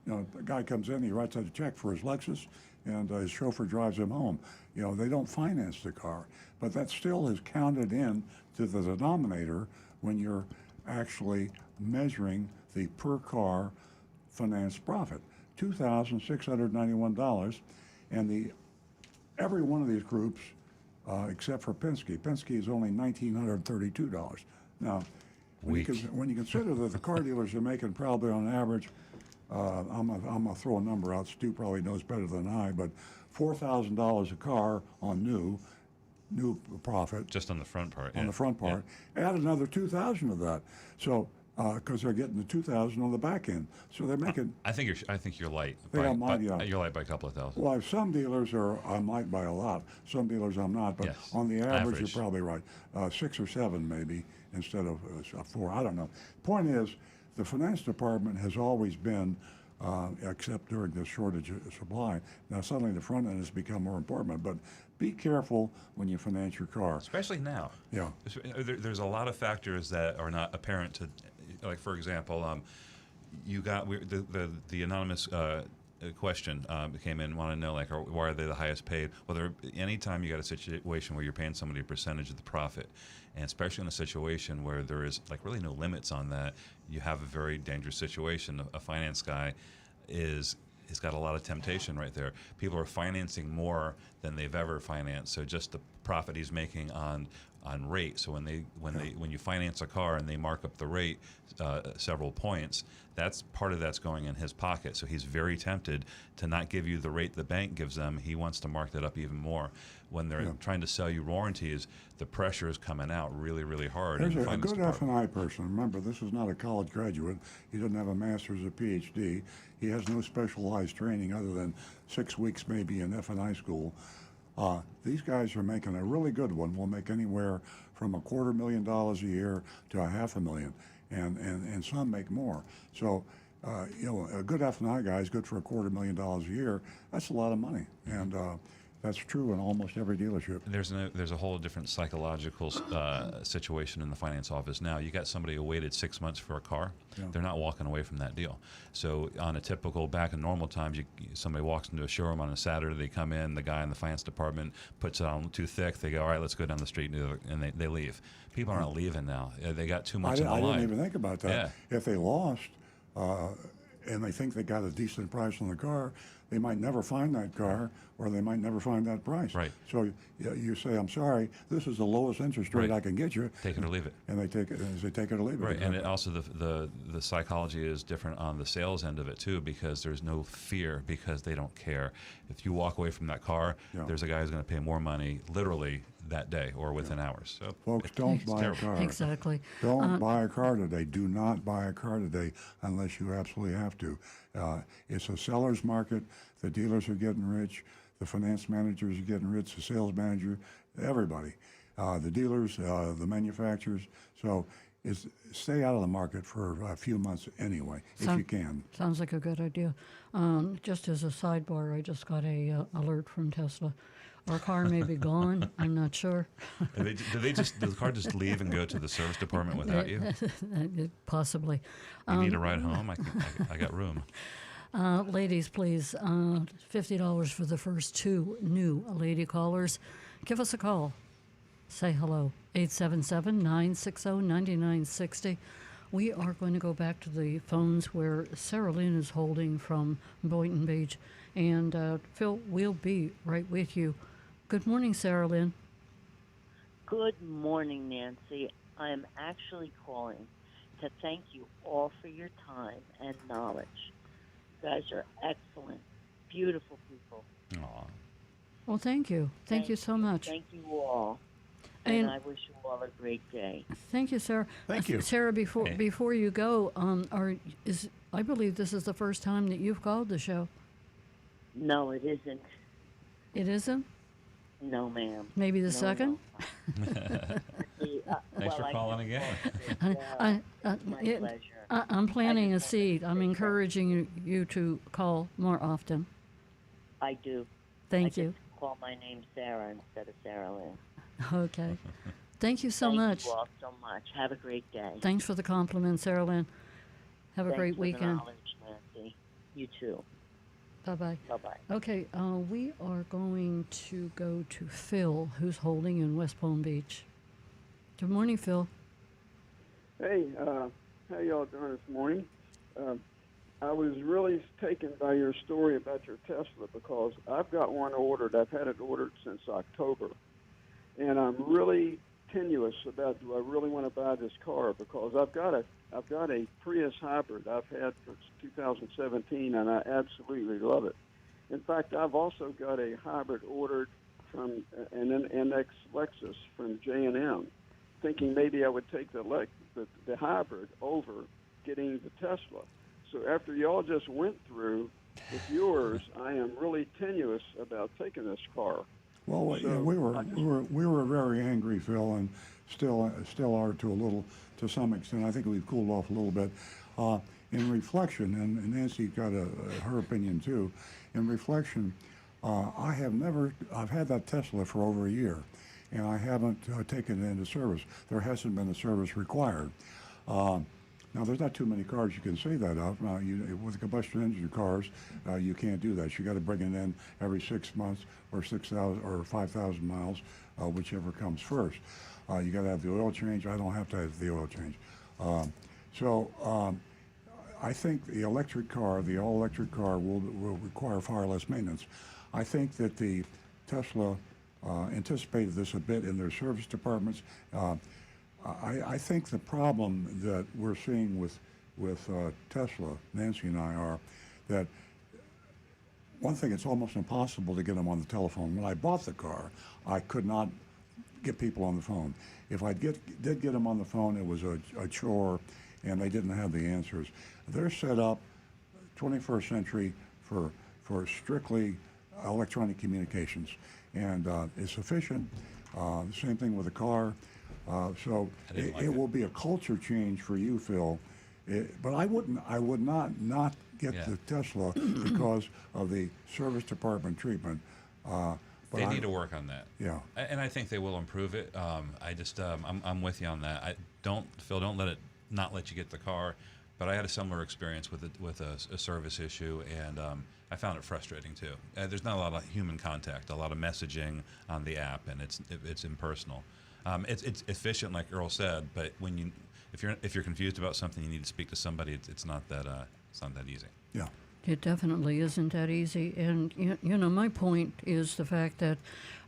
You know, the guy comes in, he writes out a check for his Lexus, and his chauffeur drives him home. You know, they don't finance the car, but that still is counted in to the denominator when you're actually measuring the per car finance profit. $2,691, and every one of these groups, except for Penske. Penske is only $1,932. Now, when you consider that the car dealers are making probably on average, I'm gonna throw a number out. Stu probably knows better than I, but $4,000 a car on new profit. Just on the front part. On the front part. Yeah. Add another 2,000 of that. So. Because they're getting the 2,000 on the back end, so they're making. I think you're light. You're light by a couple of thousand. Well, some dealers I'm light by a lot. Some dealers I'm not, but yes. On the average, you're probably right. 6 or 7 maybe instead of 4. I don't know. Point is, the finance department has always been, except during the shortage of supply. Now suddenly the front end has become more important, but be careful when you finance your car. Especially now. Yeah. There's a lot of factors that are not apparent to. Like, for example, you got the anonymous question came in, want to know, like, why are they the highest paid? Well, anytime you got a situation where you're paying somebody a percentage of the profit, and especially in a situation where there is, like, really no limits on that, you have a very dangerous situation. A finance guy he's got a lot of temptation right there. People are financing more than they've ever financed, so just the profit he's making on rate. So when you finance a car and they mark up the rate several points, that's going in his pocket. So he's very tempted to not give you the rate the bank gives them. He wants to mark that up even more. When they're trying to sell you warranties, the pressure is coming out really, really hard. There's a good F&I person. Remember, this is not a college graduate. He doesn't have a master's or PhD. He has no specialized training other than 6 weeks maybe in F&I school. These guys are making a really good one. Will make anywhere from $250,000 a year to $500,000, and some make more. So, a good F&I guy is good for $250,000 a year. That's a lot of money, and that's true in almost every dealership. There's a whole different psychological situation in the finance office now. You got somebody who waited 6 months for a car. Yeah. They're not walking away from that deal. So on a typical, back in normal times, somebody walks into a showroom on a Saturday, they come in, the guy in the finance department puts it on too thick, they go, all right, let's go down the street, and they leave. People aren't leaving now. They got too much in the line. I didn't even think about that. Yeah. If they lost and they think they got a decent price on the car, they might never find that car, or they might never find that price. Right. So you say, I'm sorry, this is the lowest interest rate I can get you. Take it or leave it. And they take it or leave it. Right, and also the psychology is different on the sales end of it too, because there's no fear, because they don't care. If you walk away from that car, there's a guy who's going to pay more money literally that day or within hours. So folks, don't buy a car. Exactly. Don't buy a car today. Do not buy a car today unless you absolutely have to. It's a seller's market. The dealers are getting rich. The finance managers are getting rich, the sales manager, everybody, the dealers, the manufacturers. So stay out of the market for a few months anyway, if you can. Sounds like a good idea. Just as a sidebar, I just got a alert from Tesla. Our car may be gone. I'm not sure. Do does the car just leave and go to the service department without you? Possibly. You need a ride home? I got room. Ladies, please, $50 for the first 2 new lady callers. Give us a call. Say hello. 877-960-9960. We are going to go back to the phones where Sarah Lynn is holding from Boynton Beach. And Phil, we'll be right with you. Good morning, Sarah Lynn. Good morning, Nancy. I am actually calling to thank you all for your time and knowledge. You guys are excellent, beautiful people. Aw. Well, thank you. Thank you so much. Thank you all. And- And I wish you all a great day. Thank you, Sarah. Thank you. Sarah, before Hey. before you go, I believe this is the first time that you've called the show. No, it isn't. It isn't? No, ma'am. Maybe the No, second? Thanks for calling again. I, My it- pleasure. I'm planting a just wanted seed. to I'm say encouraging you to call more often. I do. Thank I you. just call my name Sarah instead of Sarah Lynn. Okay. Thank you so Thank much. you all so much. Have a great day. Thanks for the compliment, Sarah Lynn. Have a Thanks great for weekend. the knowledge, Nancy. You too. Bye-bye. Bye-bye. Okay, we are going to go to Phil, who's holding in West Palm Beach. Good morning, Phil. Hey, how y'all doing this morning? I was really taken by your story about your Tesla because I've got one ordered. I've had it ordered since October, and I'm really tenuous about do I really want to buy this car because I've got a Prius hybrid I've had for 2017, and I absolutely love it. In fact, I've also got a hybrid ordered from an NX Lexus from J&M, thinking maybe I would take the hybrid over getting the Tesla. So after y'all just went through with yours, I am really tenuous about taking this car. Well, So yeah, we were very angry, Phil, and still are to some extent. I think we've cooled off a little bit. In reflection, and Nancy got her opinion too. In reflection, I've had that Tesla for over a year, and I haven't taken it into service. There hasn't been a service required. Now, there's not too many cars you can say that of. With combustion engine cars, you can't do that. You got to bring it in every 6 months or 6,000 or 5,000 miles, whichever comes first. You got to have the oil change. I don't have to have the oil change. I think the all-electric car will require far less maintenance. I think that the Tesla anticipated this a bit in their service departments. I think the problem that we're seeing with Tesla, Nancy and I, are that one thing, it's almost impossible to get them on the telephone. When I bought the car, I could not get people on the phone. If I did get them on the phone, it was a chore, and they didn't have the answers. They're set up 21st century for strictly electronic communications, and it's efficient. Same thing with the car. So it will be a culture change for you, Phil. But I would not get the Tesla because of the service department treatment. But They need to work on that. Yeah. And I think they will improve it. I'm with you on that. Phil, don't not let you get the car. But I had a similar experience with a service issue, and I found it frustrating too. There's not a lot of human contact, a lot of messaging on the app, and it's impersonal. It's efficient, like Earl said, but if you're confused about something, you need to speak to somebody. It's not that easy. Yeah. It definitely isn't that easy. And, you know, my point is the fact that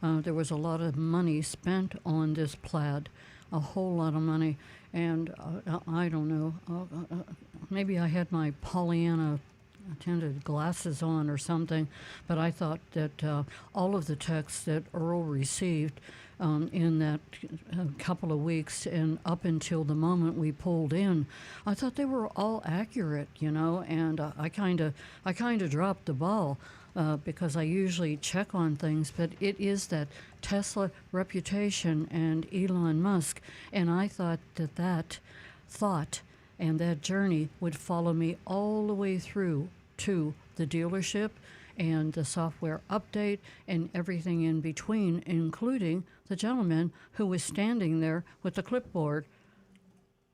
there was a lot of money spent on this Plaid, a whole lot of money. And I don't know, maybe I had my Pollyanna tinted glasses on or something, but I thought that all of the texts that Earl received in that couple of weeks and up until the moment we pulled in. I thought they were all accurate, and I kind of dropped the ball. Because I usually check on things, but it is that Tesla reputation and Elon Musk, and I thought that thought and that journey would follow me all the way through to the dealership and the software update and everything in between, including the gentleman who was standing there with the clipboard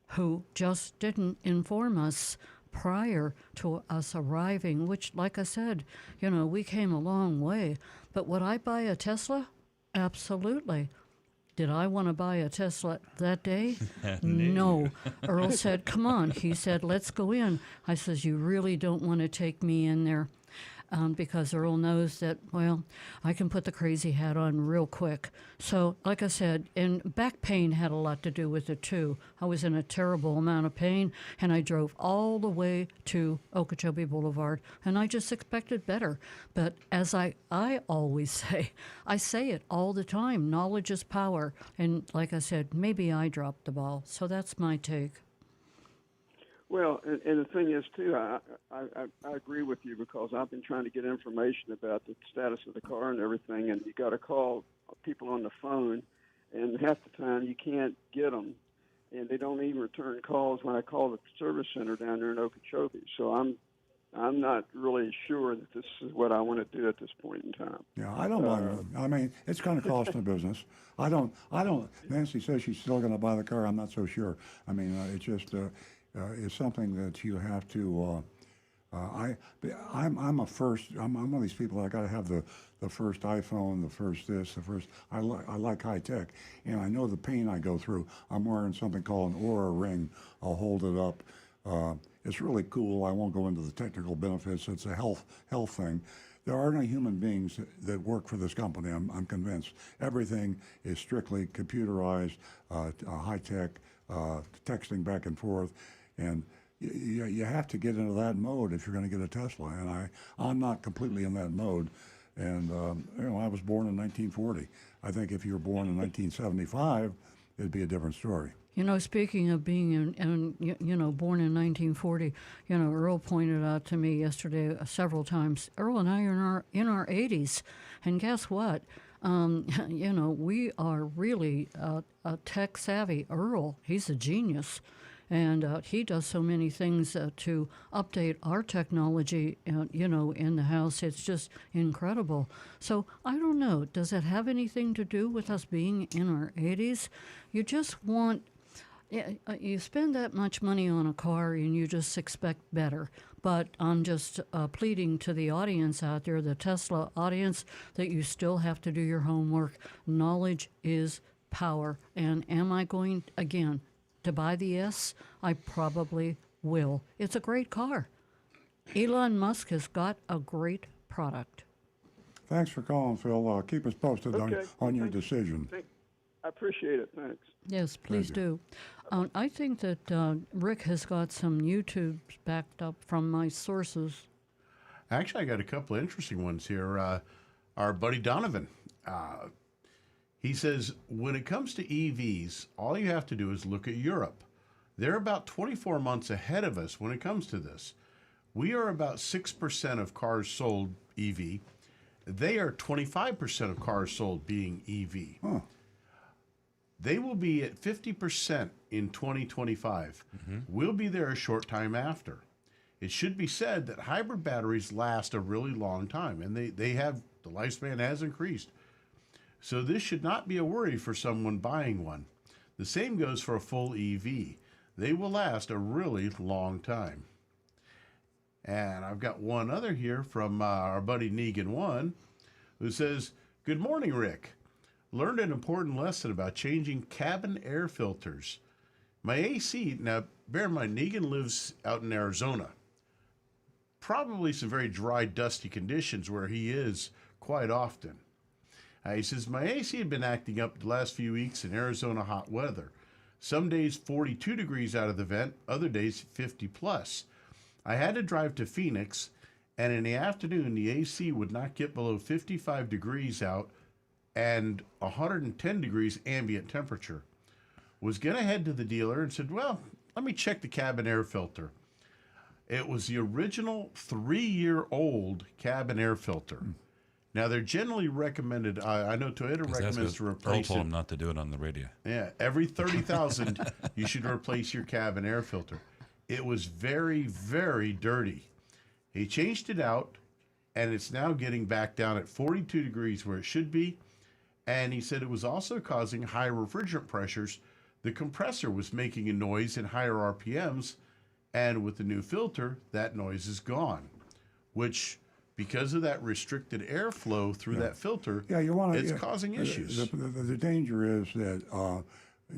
who just didn't inform us prior to us arriving, which, like I said, we came a long way. But would I buy a Tesla? Absolutely. Did I want to buy a Tesla that day? No. Earl said, come on. He said, let's go in. I says, you really don't want to take me in there. Because Earl knows that, well, I can put the crazy hat on real quick. So, like I said, and back pain had a lot to do with it, too. I was in a terrible amount of pain, and I drove all the way to Okeechobee Boulevard, and I just expected better. But as I always say, I say it all the time, knowledge is power. And like I said, maybe I dropped the ball. So that's my take. Well, and the thing is, too, I agree with you because I've been trying to get information about the status of the car and everything, and you got to call people on the phone, and half the time you can't get them, and they don't even return calls when I call the service center down there in Okeechobee. So I'm not really sure that this is what I want to do at this point in time. Yeah, I don't blame them. I mean, it's kind of costing a business. I don't. Nancy says she's still going to buy the car. I'm not so sure. I mean, it's just. Is something that you have to. I'm one of these people. I got to have the first iPhone, the first this, the first. I like high tech, and I know the pain I go through. I'm wearing something called an Aura ring. I'll hold it up. It's really cool. I won't go into the technical benefits. It's a health thing. There are no human beings that work for this company. I'm convinced. Everything is strictly computerized, high tech, texting back and forth. And you have to get into that mode if you're going to get a Tesla. And I'm not completely in that mode. And, I was born in 1940. I think if you were born in 1975, it'd be a different story. Speaking of being born in 1940, Earl pointed out to me yesterday several times, Earl and I are in our 80s. And guess what? We are really tech savvy. Earl, he's a genius. And he does so many things to update our technology, in the house. It's just incredible. So I don't know. Does it have anything to do with us being in our 80s? You just want, you spend that much money on a car and you just expect better. But I'm just pleading to the audience out there, the Tesla audience, that you still have to do your homework. Knowledge is power. And am I going, again, to buy the S? I probably will. It's a great car. Elon Musk has got a great product. Thanks for calling, Phil. Keep us posted on your decision. I appreciate it. Thanks. Yes, please do. I think that Rick has got some YouTubes backed up from my sources. Actually, I got a couple of interesting ones here. Our buddy Donovan. He says, when it comes to EVs, all you have to do is look at Europe. They're about 24 months ahead of us when it comes to this. We are about 6% of cars sold EV. They are 25% of cars sold being EV. Huh. They will be at 50% in 2025. We'll be there a short time after. It should be said that hybrid batteries last a really long time, and the lifespan has increased. So this should not be a worry for someone buying one. The same goes for a full EV. They will last a really long time. And I've got one other here from our buddy Negan1, who says, good morning, Rick. Learned an important lesson about changing cabin air filters. My AC, now bear in mind, Negan lives out in Arizona. Probably some very dry, dusty conditions where he is quite often. He says, my AC had been acting up the last few weeks in Arizona hot weather. Some days 42 degrees out of the vent, other days 50 plus. I had to drive to Phoenix, and in the afternoon, the AC would not get below 55 degrees out and 110 degrees ambient temperature. Was going to head to the dealer and said, well, let me check the cabin air filter. It was the original 3-year-old cabin air filter. Now, they're generally recommended, I know Toyota recommends to Earl replace told it. him not to do it on the radio. Yeah, every 30,000, you should replace your cabin air filter. It was very, very dirty. He changed it out, and it's now getting back down at 42 degrees where it should be. And he said it was also causing high refrigerant pressures. The compressor was making a noise in higher RPMs, and with the new filter, that noise is gone, which, because of that restricted airflow through that filter, it's causing issues. The danger is that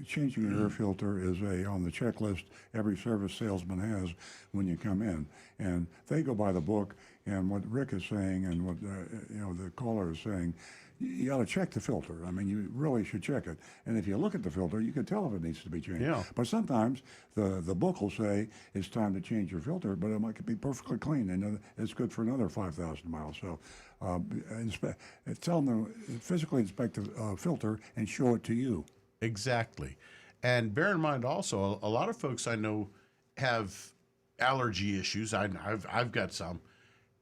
changing an air filter is on the checklist every service salesman has when you come in, and they go by the book. And what Rick is saying, and what the caller is saying, you got to check the filter. I mean, you really should check it. And if you look at the filter, you can tell if it needs to be changed. Yeah. But sometimes the book will say it's time to change your filter, but it might be perfectly clean, and it's good for another 5,000 miles. So tell them to physically inspect the filter and show it to you. Exactly. And bear in mind also, a lot of folks I know have allergy issues. I've got some.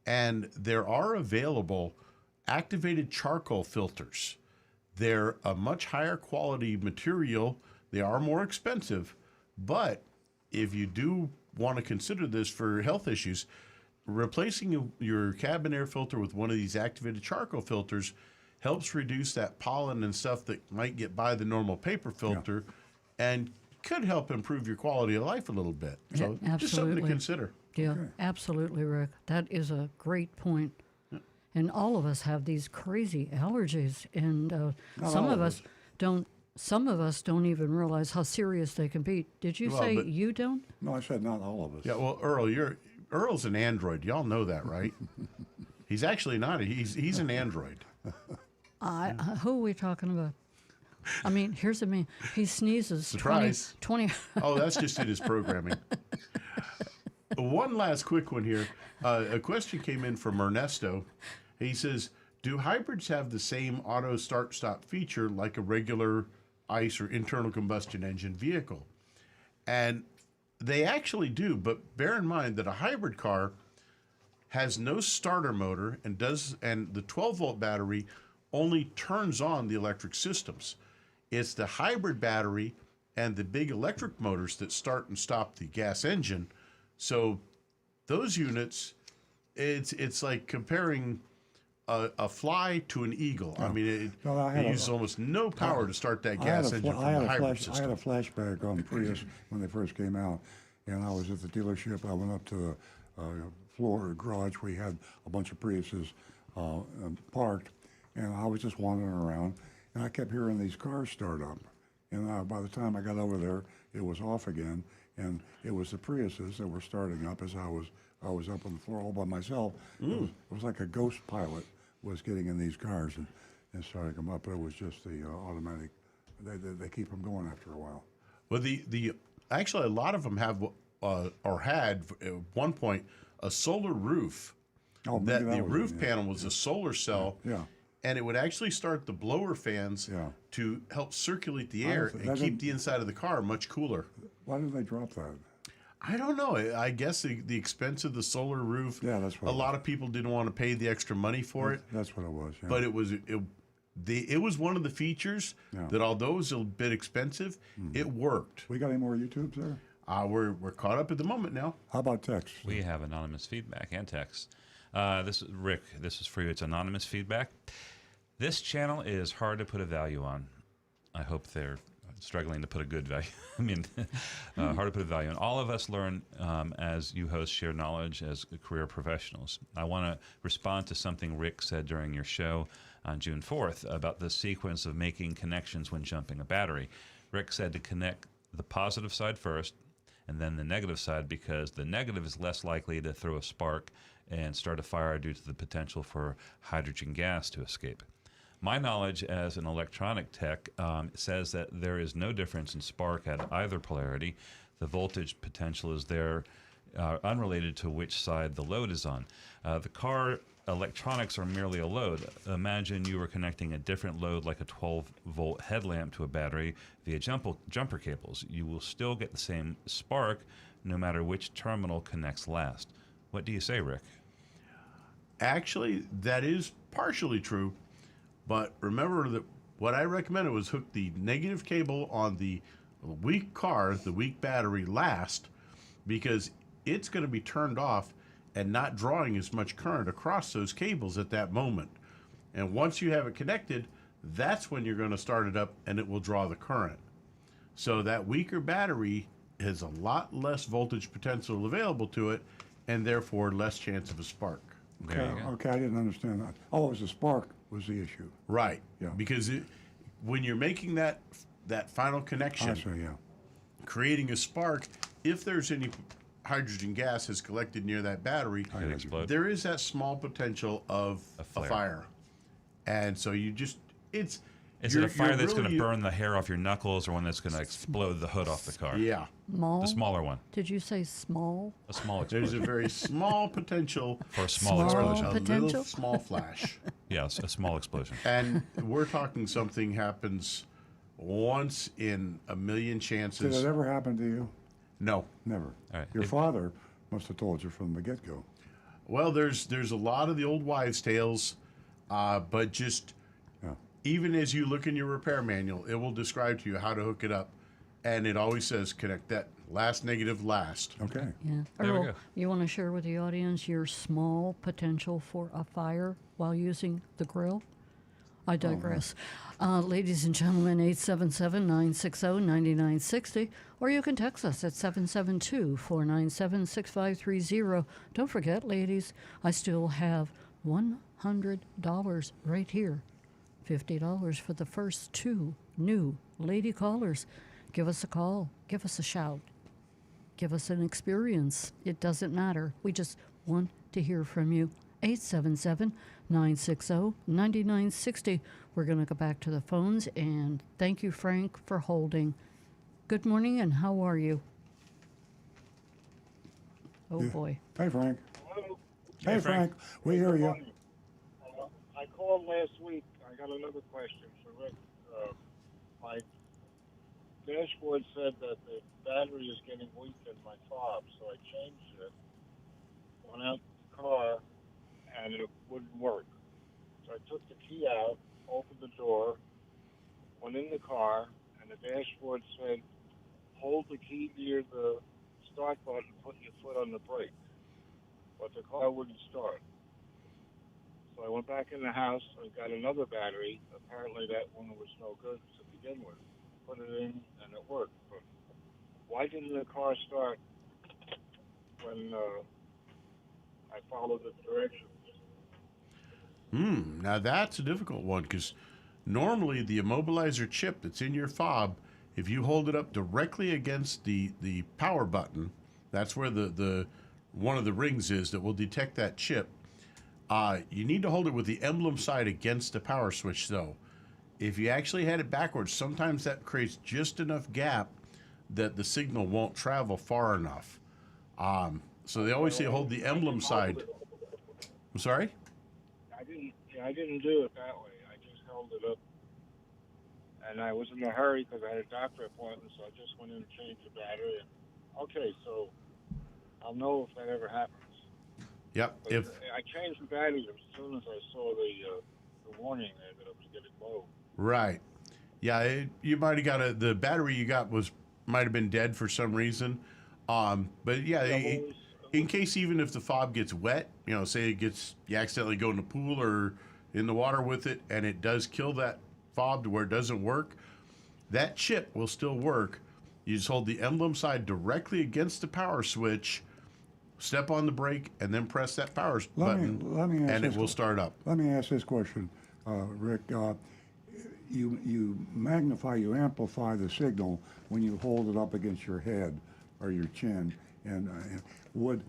And there are available activated charcoal filters. They're a much higher quality material. They are more expensive. But if you do want to consider this for health issues, replacing your cabin air filter with one of these activated charcoal filters helps reduce that pollen and stuff that might get by the normal paper filter and could help improve your quality of life a little bit. So just something to consider. Yeah, absolutely, Rick. That is a great point. And all of us have these crazy allergies, and some of us don't. Some of us don't even realize how serious they can be. Did you say you don't? No, I said not all of us. Yeah, well, Earl's an android. Y'all know that, right? He's actually not. He's an android. Who are we talking about? I mean, here's the man. He sneezes. Surprise. 20 Oh, that's just in his programming. One last quick one here. A question came in from Ernesto. He says, do hybrids have the same auto start-stop feature like a regular ICE or internal combustion engine vehicle? And they actually do, but bear in mind that a hybrid car has no starter motor and the 12-volt battery only turns on the electric systems. It's the hybrid battery and the big electric motors that start and stop the gas engine. So those units, it's like comparing a fly to an eagle. I mean, it uses almost no power to start that gas engine from the hybrid system. I had a flashback on Prius when they first came out, and I was at the dealership. I went up to the floor garage. We had a bunch of Priuses parked, and I was just wandering around, and I kept hearing these cars start up. And by the time I got over there, it was off again, and it was the Priuses that were starting up as I was up on the floor all by myself. It was like a ghost pilot was getting in these cars and starting them up, but it was just the automatic. They keep them going after a while. Well, actually a lot of them have or had at one point a solar roof. Oh, that the roof panel was a solar cell. Yeah. And it would actually start the blower fans to help circulate the air and keep the inside of the car much cooler. Why did they drop that? I don't know. I guess the expense of the solar roof. Yeah, that's what a lot of people didn't want to pay the extra money for it. That's what it was. Yeah. But it was one of the features that, although it was a bit expensive, it worked. We got any more YouTubes there? We're caught up at the moment now. How about text? We have anonymous feedback and text. This is Rick. This is for you. It's anonymous feedback. This channel is hard to put a value on. I hope they're struggling to put a good value. I mean, hard to put a value on. All of us learn as you hosts share knowledge as career professionals. I want to respond to something Rick said during your show on June 4th about the sequence of making connections when jumping a battery. Rick said to connect the positive side first and then the negative side, because the negative is less likely to throw a spark and start a fire due to the potential for hydrogen gas to escape. My knowledge as an electronic tech says that there is no difference in spark at either polarity. The voltage potential is there unrelated to which side the load is on. The car electronics are merely a load. Imagine you were connecting a different load like a 12-volt headlamp to a battery via jumper cables. You will still get the same spark no matter which terminal connects last. What do you say, Rick? Actually, that is partially true, but remember that what I recommended was hook the negative cable on the weak car, the weak battery last, because it's going to be turned off and not drawing as much current across those cables at that moment. And once you have it connected, that's when you're going to start it up and it will draw the current. So that weaker battery has a lot less voltage potential available to it and therefore less chance of a spark. There you go. Okay, I didn't understand that. Oh, it was the spark was the issue. Right. Yeah. Because when you're making that final connection, I see, yeah. creating a spark, if there's any hydrogen gas has collected near that battery, Could explode. there is that small potential of A a flare. fire. And so you just, Is it a fire that's going to burn the hair off your knuckles, or one that's going to explode the hood off the car? Yeah. Small? The smaller one. Did you say small? A small There's explosion. a very small potential, For a small Small explosion. a potential? little small flash. Yes, a small explosion. And we're talking something happens once in a million Did chances. it ever happen to you? No. Never. All right. Your father must have told you from the get-go. Well, there's a lot of the old wives' tales, but just Yeah. even as you look in your repair manual, it will describe to you how to hook it up, and it always says connect that last negative last. Okay. Yeah. There we Earl, go. you want to share with the audience your small potential for a fire while using the grill? I digress. Ladies and gentlemen, 877-960-9960, or you can text us at 772-497-6530. Don't forget, ladies, I still have $100 right here. $50 for the first 2 new lady callers. Give us a call. Give us a shout. Give us an experience. It doesn't matter. We just want to hear from you. 877-960-9960. We're going to go back to the phones, and thank you, Frank, for holding. Good morning, and how are you? Oh, Yeah. boy. Hey, Frank. Hello. Hey, Frank. We hear you. I called last week. I got another question for Rick. My dashboard said that the battery is getting weak in my fob, so I changed it. Went out the car, and it wouldn't work. So I took the key out, opened the door, went in the car, and the dashboard said, hold the key near the start button, put your foot on the brake. But the car wouldn't start. So I went back in the house and got another battery. Apparently that one was no good to begin with. Put it in and it worked. But why didn't the car start when I followed the directions? Now that's a difficult one, because normally the immobilizer chip that's in your fob, if you hold it up directly against the power button, that's where the one of the rings is that will detect that chip. You need to hold it with the emblem side against the power switch, though. If you actually had it backwards, sometimes that creates just enough gap that the signal won't travel far enough. So they always say hold the emblem side. I'm sorry? I didn't do it that way. I just held it up. And I was in a hurry because I had a doctor appointment, so I just went in and changed the battery. And, okay, so I'll know if that ever happens. Yep. But If I changed the battery as soon as I saw the warning there that it was getting low. Right. Yeah, you might have got the battery you got might have been dead for some reason. But yeah, in case even if the fob gets wet, say you accidentally go in the pool or in the water with it, and it does kill that fob to where it doesn't work, that chip will still work. You just hold the emblem side directly against the power switch, step on the brake, and then press that power button, let me ask and this it will start up. Let me ask this question, Rick. You magnify, you amplify the signal when you hold it up against your head or your chin, and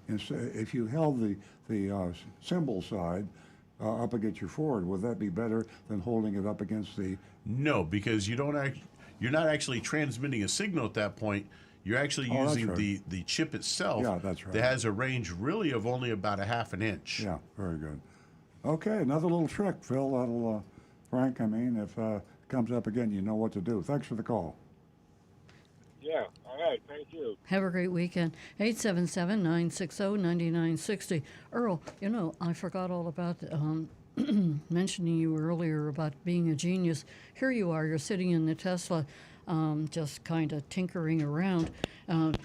if you held the cymbal side up against your forward, would that be better than holding it up against the? No, because you're not actually transmitting a signal at that point. You're actually Oh, that's using right. the chip itself. Yeah, that's right. That has a range really of only about a half an inch. Yeah, very good. Okay, another little trick, Phil. That'll, Frank, I mean, if it comes up again, you know what to do. Thanks for the call. Yeah. All right. Thank you. Have a great weekend. 877-960-9960. Earl, you know, I forgot all about mentioning you earlier about being a genius. Here you are, you're sitting in the Tesla, just kind of tinkering around,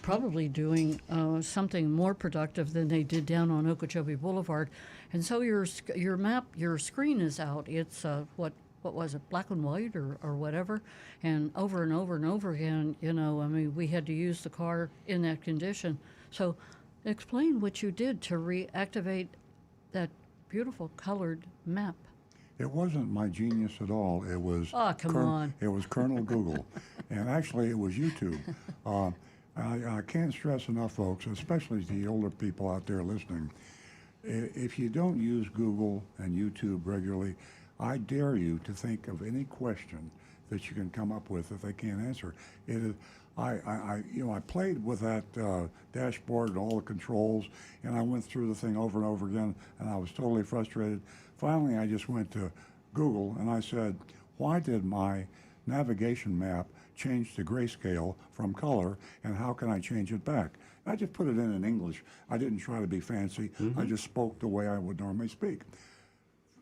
probably doing something more productive than they did down on Okeechobee Boulevard. And so your screen is out. It's what was it, black and white or whatever, and over and over again, you know, I mean, we had to use the car in that condition. So explain what you did to reactivate that beautiful colored map. It wasn't my genius at all. It was come on. It was Colonel Google, and actually it was YouTube. I can't stress enough, folks, especially the older people out there listening. If you don't use Google and YouTube regularly, I dare you to think of any question that you can come up with that they can't answer. It is, I played with that dashboard and all the controls, and I went through the thing over and over again, and I was totally frustrated. Finally, I just went to Google and I said, why did my navigation map change to grayscale from color, and how can I change it back? I just put it in English. I didn't try to be fancy. I just spoke the way I would normally speak.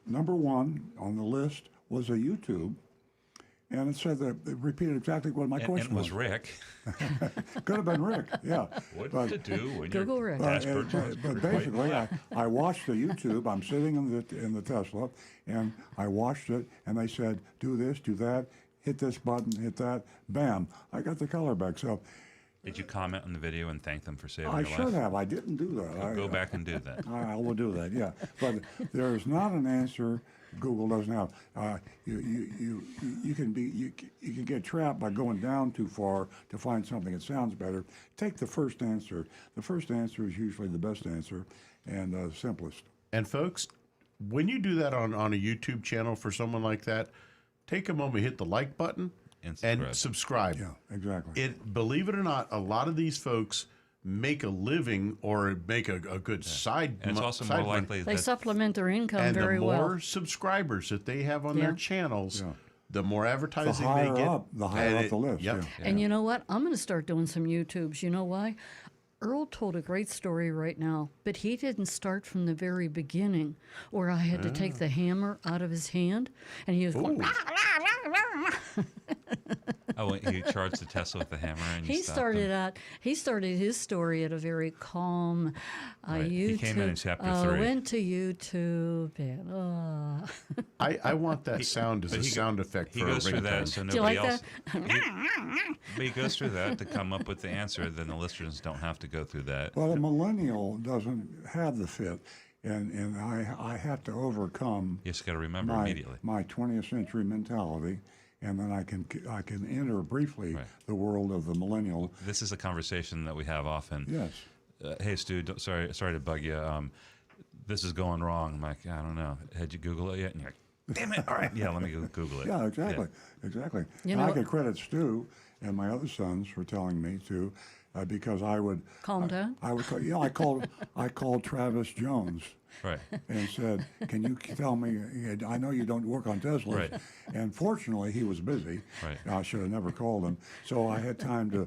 Number one on the list was a YouTube, and it said that it repeated exactly what my question And it was Rick. Could have been Rick, yeah. What But- to do when Google your Rick. dash but, purchase but basically, I watched the YouTube. I'm sitting in the Tesla, and I watched it, and they said, do this, do that, hit this button, hit that, bam, I got the color back. So Did you comment on the video and thank them for saving I your should life? have. I didn't do that. Go back and do that. I will do that. Yeah, but there is not an answer Google doesn't have. You can get trapped by going down too far to find something that sounds better. Take the first answer. The first answer is usually the best answer and the simplest. And folks, when you do that on a YouTube channel for someone like that, take a moment, hit the like button, and subscribe. Yeah, exactly. Believe it or not, a lot of these folks make a living or make a good side. And it's also side more money. likely They that supplement their income And very the more well. subscribers that they have on Yeah. their channels, Yeah. the more advertising The higher they get. up, the higher And up the list, Yep. yeah. And you know what? I'm going to start doing some YouTubes. You know why? Earl told a great story right now, but he didn't start from the very beginning where I had to take the hammer out of his hand and he was going, oh, he charged the Tesla with the hammer and you he stopped started him. out, he started his story at a very calm Right. YouTube. He came in chapter 3. Went to YouTube and, I want that sound as a sound effect He for goes a through ringtone. that so Do you nobody like else. that? But he goes through that to come up with the answer. Then the listeners don't have to go through that. Well, a millennial doesn't have the fit, and I have to overcome You just got to remember my immediately. my 20th century mentality, and then I can enter briefly Right. the world of the millennial. This is a conversation that we have often. Yes. Hey, Stu, sorry to bug you. This is going wrong. I'm like, I don't know. Had you Google it yet? And you're like, damn it. All right. Yeah, let me go Google it. Yeah, exactly, exactly. You and know- I could credit Stu and my other sons for telling me to, because I would Calm down. I would call, I called Travis Jones Right. and said, "Can you tell me? I know you don't work on Teslas." Right. And fortunately, he was busy. Right. I should have never called him. So I had time to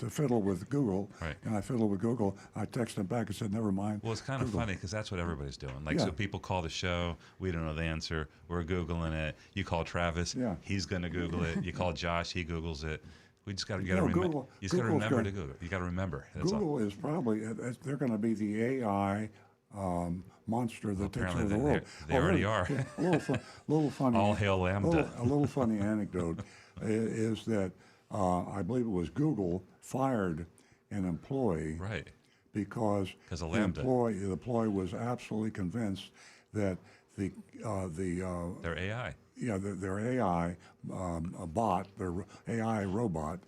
fiddle with Google. Right. And I fiddled with Google. I texted him back and said, "Never mind." Well, it's kind of Google. funny because that's what everybody's doing. Like, Yeah. so people call the show, we don't know the answer, we're Googling it. You call Travis, Yeah. he's going to Google it. You call Josh, he Googles it. We just got to know, remember. Google- You just got to Google's remember got- to Google. You got to remember. That's all. Google is probably they're going to be the AI monster that takes apparently over the they- world. they already really, are. yeah, little funny. All hail Lambda. A little funny anecdote is that I believe it was Google fired an employee Right. because 'Cause of the Lambda. employee was absolutely convinced that the They're AI. their AI bot, their AI robot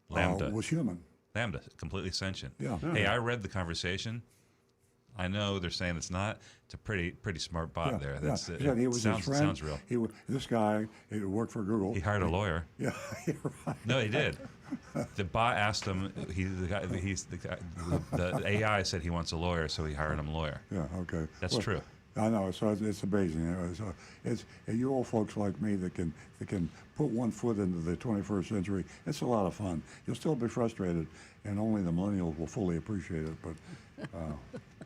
Lambda. was human. Lambda, completely sentient. Yeah. Hey, I read the conversation. I know they're saying it's not. It's a pretty smart bot there. That's yeah. it. He said he was Sounds his friend. sounds real. This guy, he worked for Google. He hired a lawyer. Yeah, you're right. No, he did. The bot asked him. The AI said he wants a lawyer, so he hired him a lawyer. Yeah, okay. That's true. I know. So it's amazing. It's you old folks like me that can put one foot into the 21st century. It's a lot of fun. You'll still be frustrated, and only the millennials will fully appreciate it. But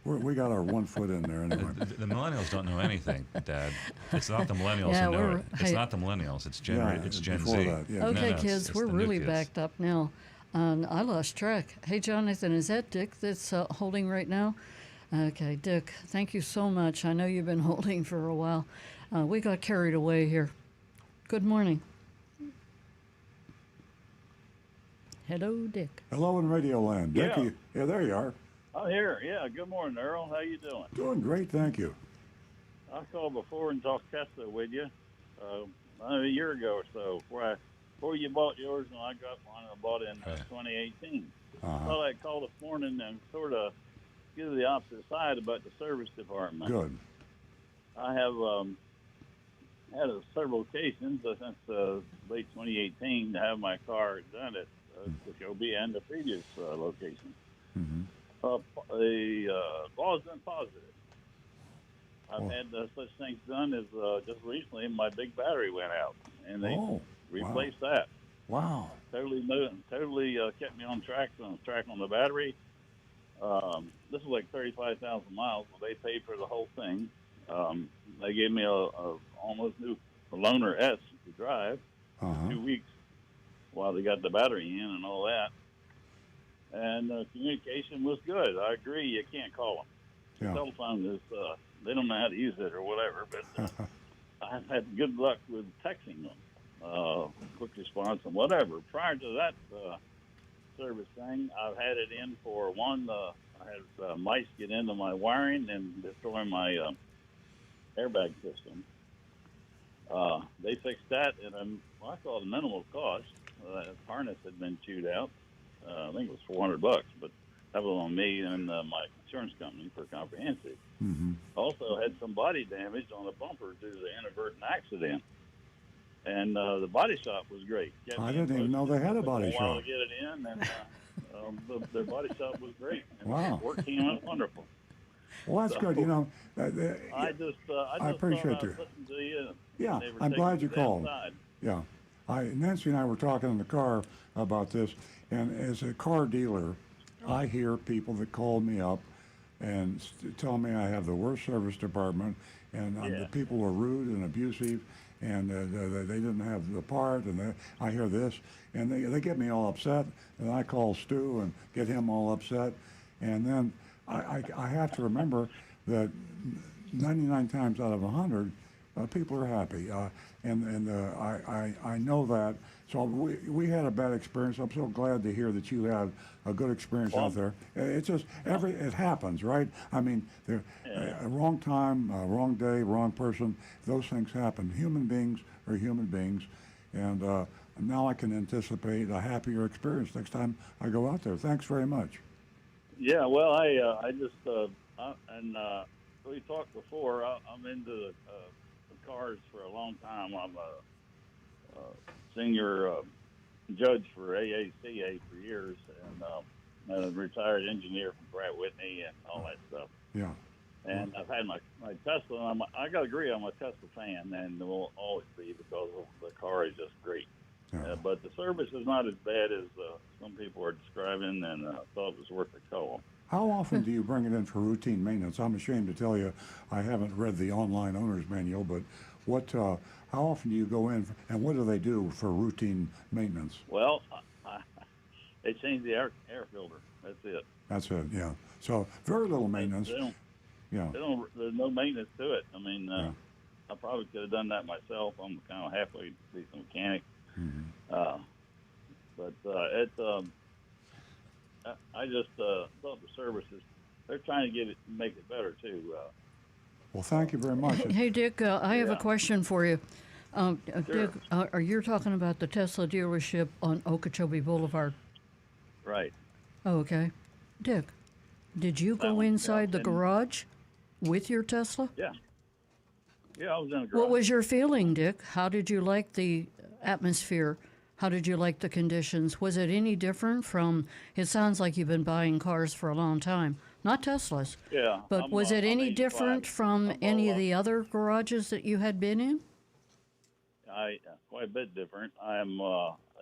we got our one foot in there anyway. The millennials don't know anything, Dad. It's not the millennials Yeah, who know we're- it. It's hey- not the millennials. It's Gen before Z. that, yeah. No, Okay, no, kids, it's we're the new really kids. backed up now. I lost track. Hey, Jonathan, is that Dick that's holding right now? Okay, Dick, thank you so much. I know you've been holding for a while. We got carried away here. Good morning. Hello, Dick. Hello in Radio Land. Dick, Yeah. yeah, there you are. I'm here. Yeah. Good morning, Earl. How you doing? Doing great, thank you. I called before and talked Tesla with you a year ago or so. Before you bought yours, and I got one. I bought it in 2018. Well, I called this morning and sort of give the opposite side about the service department. Good. I have had several occasions since late 2018 to have my car done at Jacoby and the previous location. Mm-hmm. The ball's been positive. I've had such things done as just recently my big battery went out, and they replaced that. Wow. Totally kept me on track on the battery. This is like 35,000 miles, but they paid for the whole thing. They gave me a almost new Loaner S to drive for 2 weeks while they got the battery in and all that. And communication was good. I agree, you can't call them. Yeah. Cell phone is, they don't know how to use it or whatever, but I've had good luck with texting them, quick response and whatever. Prior to that service thing, I've had it in for one, I had mice get into my wiring and destroy my airbag system. They fixed that at I thought a minimal cost. The harness had been chewed out. I think it was $400, but that was on me and my insurance company for comprehensive. Mm-hmm. Also had some body damage on a bumper due to the inadvertent accident. And the body shop was great. I didn't even know they had a body while shop. to get it in, and their body shop was great. And Wow. Work came out wonderful. Well, that's good. You know, I just appreciate thought you. I'd listen to you. Yeah, They were I'm taking glad you the damn called. side. Yeah. Nancy and I were talking in the car about this, and as a car dealer, I hear people that call me up and tell me I have the worst service department, and the people are rude and abusive, and they didn't have the part, and I hear this, and they get me all upset, and I call Stu and get him all upset, and then I have to remember that 99 times out of 100, people are happy, and I know that. So we had a bad experience. I'm so glad to hear that you had a good experience out there. It's just it happens, right? I mean, wrong time, wrong day, wrong person. Those things happen. Human beings are human beings, and now I can anticipate a happier experience next time I go out there. Thanks very much. Yeah, well, I just we talked before. I'm into the cars for a long time. I'm a senior judge for AACA for years, and a retired engineer from Pratt Whitney and all that stuff. Yeah. And I've had my Tesla. And I got to agree, I'm a Tesla fan, and will always be because the car is just great. Yeah. But the service is not as bad as some people are describing, and I thought it was worth a call. How often do you bring it in for routine maintenance? I'm ashamed to tell you, I haven't read the online owner's manual, but how often do you go in, and what do they do for routine maintenance? Well, they changed the air filter. That's it. That's it, yeah. So very little maintenance. Yeah. There's no maintenance to it. I mean, I probably could have done that myself. I'm kind of halfway decent mechanic. Mm-hmm. I just thought the services, they're trying to make it better too. Well, thank you very much. Hey, Dick, I have a question for you. Dick, are you talking about the Tesla dealership on Okeechobee Boulevard? Right. Oh, okay. Dick, Did you go one, inside the and- garage with your Tesla? Yeah. Yeah, I was in a garage. What was your feeling, Dick? How did you like the atmosphere? How did you like the conditions? Was it any different from, it sounds like you've been buying cars for a long time, not Teslas, Yeah. but was it I'm any 85. different from I'm any all of up. the other garages that you had been in? Quite a bit different. I'm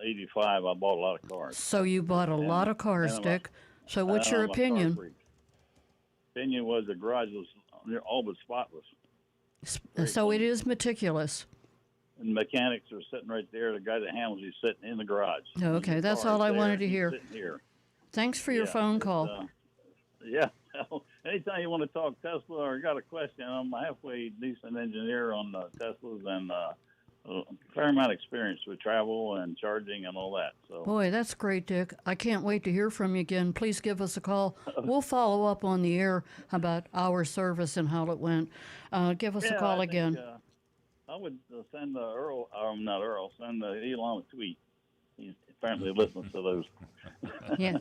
85. I bought a lot of cars. So you bought a lot of cars, and I'm Dick. So what's your I'm a car opinion? freak. Opinion was the garage was all but spotless. So it is meticulous. And mechanics are sitting right there. The guy that handles you sitting in the garage. Okay, The that's car all is I there, wanted to he's hear. sitting here. Thanks for your Yeah, phone it's, call. Yeah. Anytime you want to talk Tesla or got a question, I'm a halfway decent engineer on Teslas and a fair amount of experience with travel and charging and all that. So Boy, that's great, Dick. I can't wait to hear from you again. Please give us a call. We'll follow up on the air about our service and how it went. Give us a call I think, again. I would send Earl, not Earl, send Elon a tweet. He apparently listens to those. Yeah.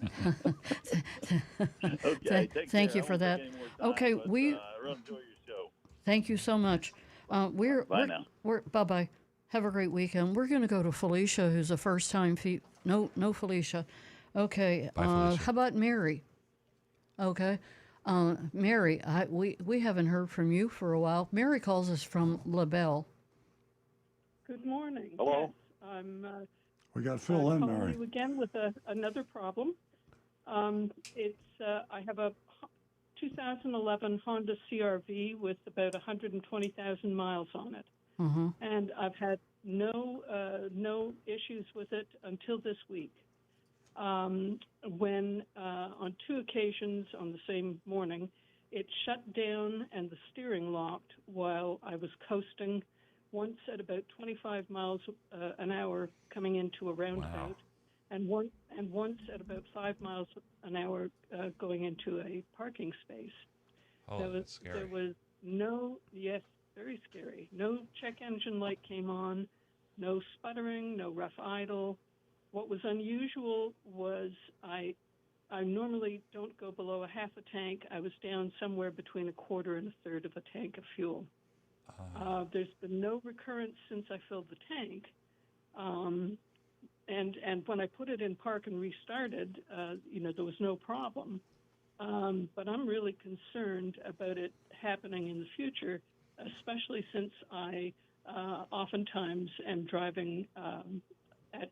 Okay, take Thank care. you I for won't that. take any more time, Okay, but, we. I really enjoy your show. Thank you so much. We're now. We're bye bye. Have a great weekend. We're going to go to Felicia, who's a first time no Felicia. Okay. Bye, Felicia. How about Mary? Okay. Mary, we haven't heard from you for a while. Mary calls us from LaBelle. Good morning. Hello. Yes, I'm We got Phil in, calling Mary. you again with another problem. I have a 2011 Honda CRV with about 120,000 miles on it, and I've had no issues with it until this week. When on two occasions on the same morning, it shut down and the steering locked while I was coasting. Once at about 25 miles an hour coming into a roundabout, and once at about 5 miles an hour going into a parking space. Oh, that's scary. There was very scary. No check engine light came on, no sputtering, no rough idle. What was unusual was I normally don't go below a half a tank. I was down somewhere between a quarter and a third of a tank of fuel. There's been no recurrence since I filled the tank. And when I put it in park and restarted, there was no problem. But I'm really concerned about it happening in the future, especially since I oftentimes am driving at,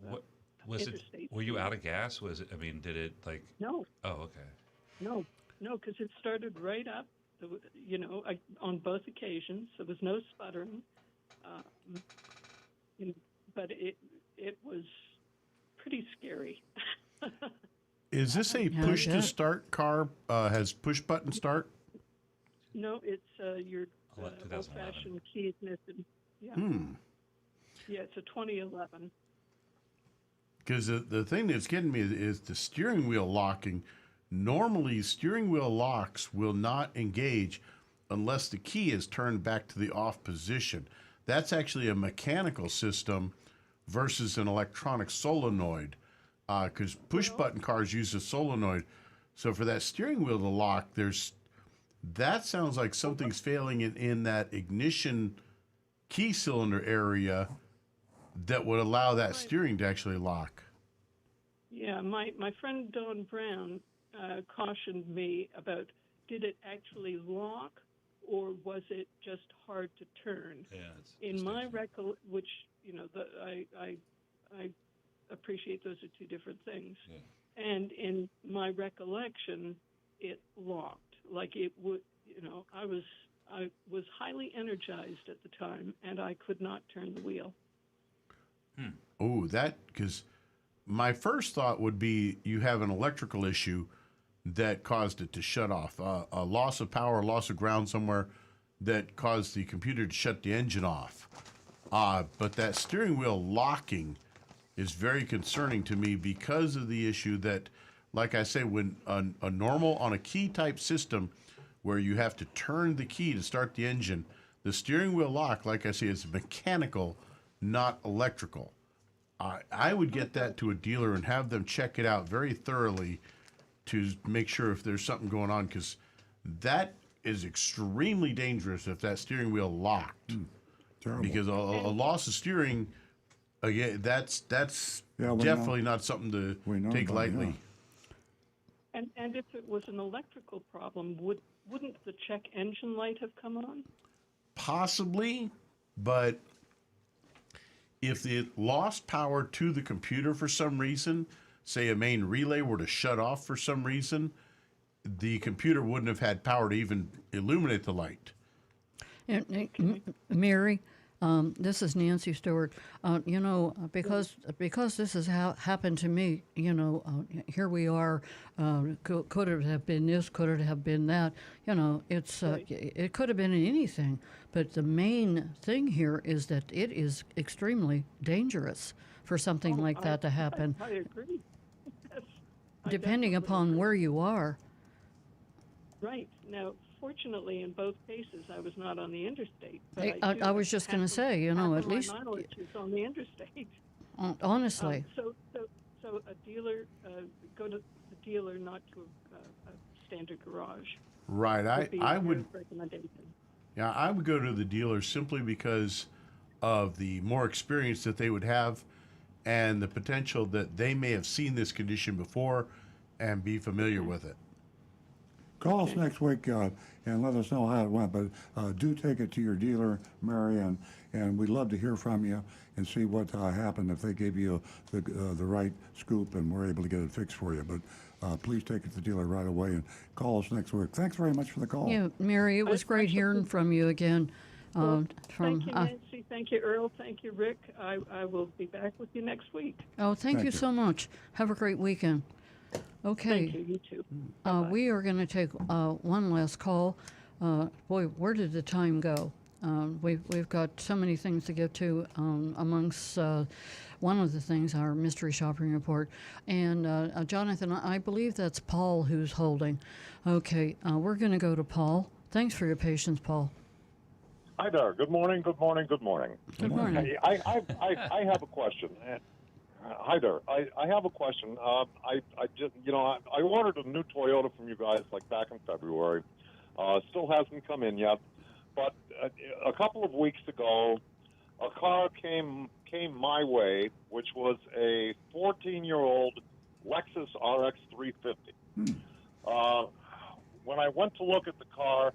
What was interstate. it? Were you out of gas? Was it? I mean, did it like? No. Oh, okay. No, because it started right up. On both occasions, there was no sputtering, but it was pretty scary. Is this a Yeah, push yeah. to start car? Has push button start? No, it's your 2011. old-fashioned key ignition. Yeah, yeah, it's a 2011. Because the thing that's getting me is the steering wheel locking. Normally, steering wheel locks will not engage unless the key is turned back to the off position. That's actually a mechanical system versus an electronic solenoid. Because push button cars use a solenoid. So for that steering wheel to lock, that sounds like something's failing in that ignition key cylinder area that would allow that steering to actually lock. Yeah, my friend Dawn Brown cautioned me about, did it actually lock or was it just hard to turn? Yeah. In my which I appreciate those are two different things. Yeah. And in my recollection, it locked. Like it would, I was highly energized at the time, and I could not turn the wheel. Oh, because my first thought would be you have an electrical issue that caused it to shut off. A loss of power, loss of ground somewhere that caused the computer to shut the engine off. But that steering wheel locking is very concerning to me because of the issue that, like I say, when a normal on a key type system where you have to turn the key to start the engine, the steering wheel lock, like I say, is mechanical, not electrical. I would get that to a dealer and have them check it out very thoroughly to make sure if there's something going on, because that is extremely dangerous if that steering wheel locked. Terrible. Because a loss of steering, again, that's Yeah, we definitely not something to We know take about it, lightly. yeah. And if it was an electrical problem, wouldn't the check engine light have come on? Possibly, but if it lost power to the computer for some reason, say a main relay were to shut off for some reason, the computer wouldn't have had power to even illuminate the light. Mary, this is Nancy Stewart. Because this has happened to me, here we are. Could it have been this? Could it have been that? It could have been anything. But the main thing here is that it is extremely dangerous for something like that to happen, I agree. Yes, I depending definitely upon agree. where you are. Right. Now, fortunately, in both cases, I was not on the interstate. But Hey, I, do I was just half going to of- say, half at of my least, mileage is on the interstate. honestly. So a dealer, go to the dealer, not to a standard garage. Right. Would be I your would. recommendation. Yeah, I would go to the dealer simply because of the more experience that they would have and the potential that they may have seen this condition before and be familiar with it. Call us next week and let us know how it went. But do take it to your dealer, Mary, and we'd love to hear from you and see what happened if they gave you the right scoop and we're able to get it fixed for you. But please take it to the dealer right away and call us next week. Thanks very much for the call. Yeah, Mary, it was great hearing from you again. Thank you, Nancy. Thank you, Earl. Thank you, Rick. I will be back with you next week. Thank Thank you you. so much. Have a great weekend. Okay. Thank you. You too. We are going to take one last call. Boy, where did the time go? We've got so many things to get to. Amongst one of the things, our mystery shopping report. And Jonathan, I believe that's Paul who's holding. Okay, we're going to go to Paul. Thanks for your patience, Paul. Hi there. Good morning. Good morning. Good morning. Good morning. Hey, I have a question. Hi there. I have a question. I just I ordered a new Toyota from you guys like back in February. Still hasn't come in yet. But a couple of weeks ago, a car came my way, which was a 14-year-old Lexus RX 350. When I went to look at the car,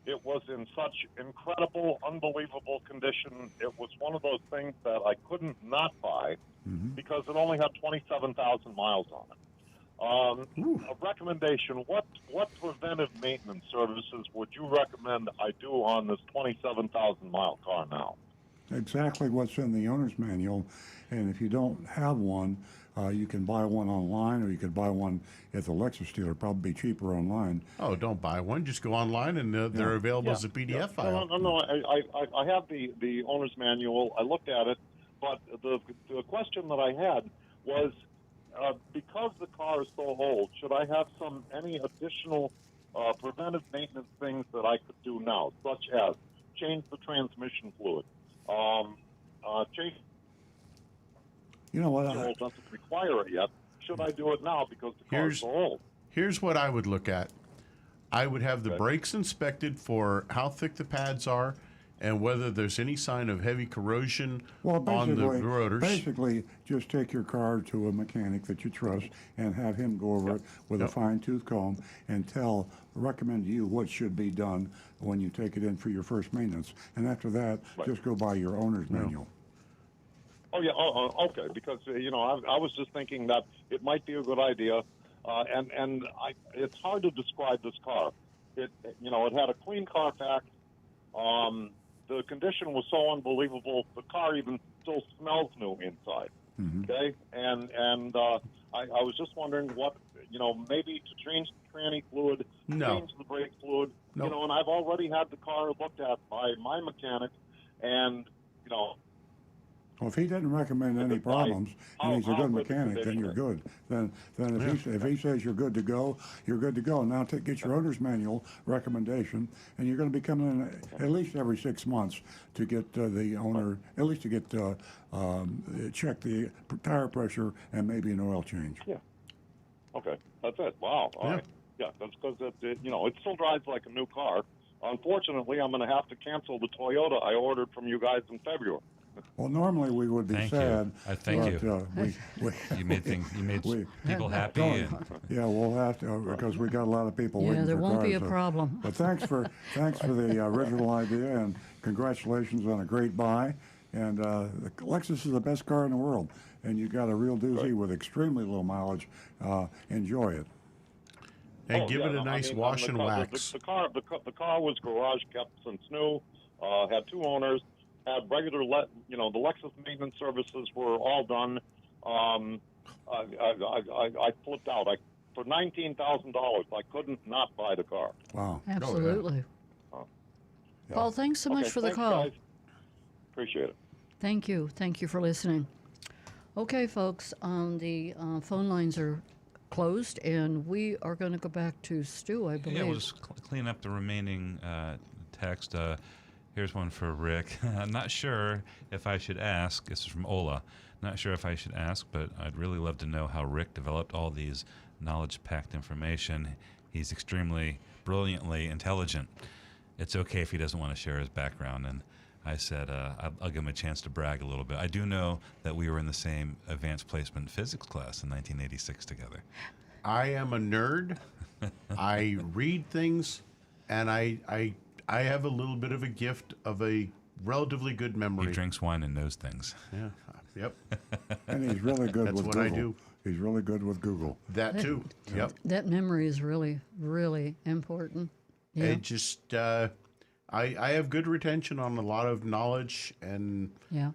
it was in such incredible, unbelievable condition. It was one of those things that I couldn't not buy because it only had 27,000 miles on it. A recommendation, what preventive maintenance services would you recommend I do on this 27,000 mile car now? Exactly what's in the owner's manual. And if you don't have one, you can buy one online or you could buy one at the Lexus dealer. Probably be cheaper online. Oh, don't buy one. Just go online and they're available as a PDF file. No, I have the owner's manual. I looked at it, but the question that I had was, because the car is so old, should I have any additional preventive maintenance things that I could do now, such as change the transmission fluid, change. You know what? Doesn't require it yet. Should I do it now because the car is so old? Here's what I would look at. I would have the brakes inspected for how thick the pads are and whether there's any sign of heavy corrosion on the rotors. Basically, just take your car to a mechanic that you trust and have him go over it with a fine-tooth comb and recommend to you what should be done when you take it in for your first maintenance. And after that, just go by your owner's manual. Oh yeah, okay. Because I was just thinking that it might be a good idea, it's hard to describe this car. It had a clean Carfax. The condition was so unbelievable. The car even still smells new inside. Okay, and I was just wondering what maybe to change the tranny fluid, change the brake fluid. And I've already had the car looked at by my mechanic, and Well, if he didn't recommend any problems and he's a good mechanic, then you're good. Then if he says you're good to go, you're good to go. Now get your owner's manual recommendation, and you're going to be coming in at least every 6 months to get the owner, at least to get check the tire pressure and maybe an oil change. Yeah. Okay. That's it. Wow. All right. Yeah, that's because it still drives like a new car. Unfortunately, I'm going to have to cancel the Toyota I ordered from you guys in February. Well, normally we would be Thank you. sad. Thank you. We You made people happy. don't- And yeah, we'll have to because we got a lot of people Yeah, waiting there for won't cars. be a problem. But thanks for the original idea, and congratulations on a great buy. And the Lexus is the best car in the world, and you got a real doozy with extremely low mileage. Enjoy it. And give it a nice wash and wax. The car was garage kept since new. Had 2 owners. Had regular the Lexus maintenance services were all done. I flipped out. For $19,000, I couldn't not buy the car. Wow. Absolutely. Yeah. Paul, thanks so much for the thanks, call. Guys. Appreciate it. Thank you. Thank you for listening. Okay, folks, the phone lines are closed, and we are going to go back to Stu, I believe. yeah, we'll just clean up the remaining text. Here's one for Rick. I'm not sure if I should ask. This is from Ola. Not sure if I should ask, but I'd really love to know how Rick developed all these knowledge-packed information. He's extremely brilliantly intelligent. It's okay if he doesn't want to share his background. And I said, I'll give him a chance to brag a little bit. I do know that we were in the same advanced placement physics class in 1986 together. I am a nerd. I read things, and I have a little bit of a gift of a relatively good memory. He drinks wine and knows things. Yeah. Yep. And he's really good That's with what Google. I do. He's really good with Google. That too. Yep. That memory is really, really important. Yeah. It just, I have good retention on a lot of knowledge, and Yeah.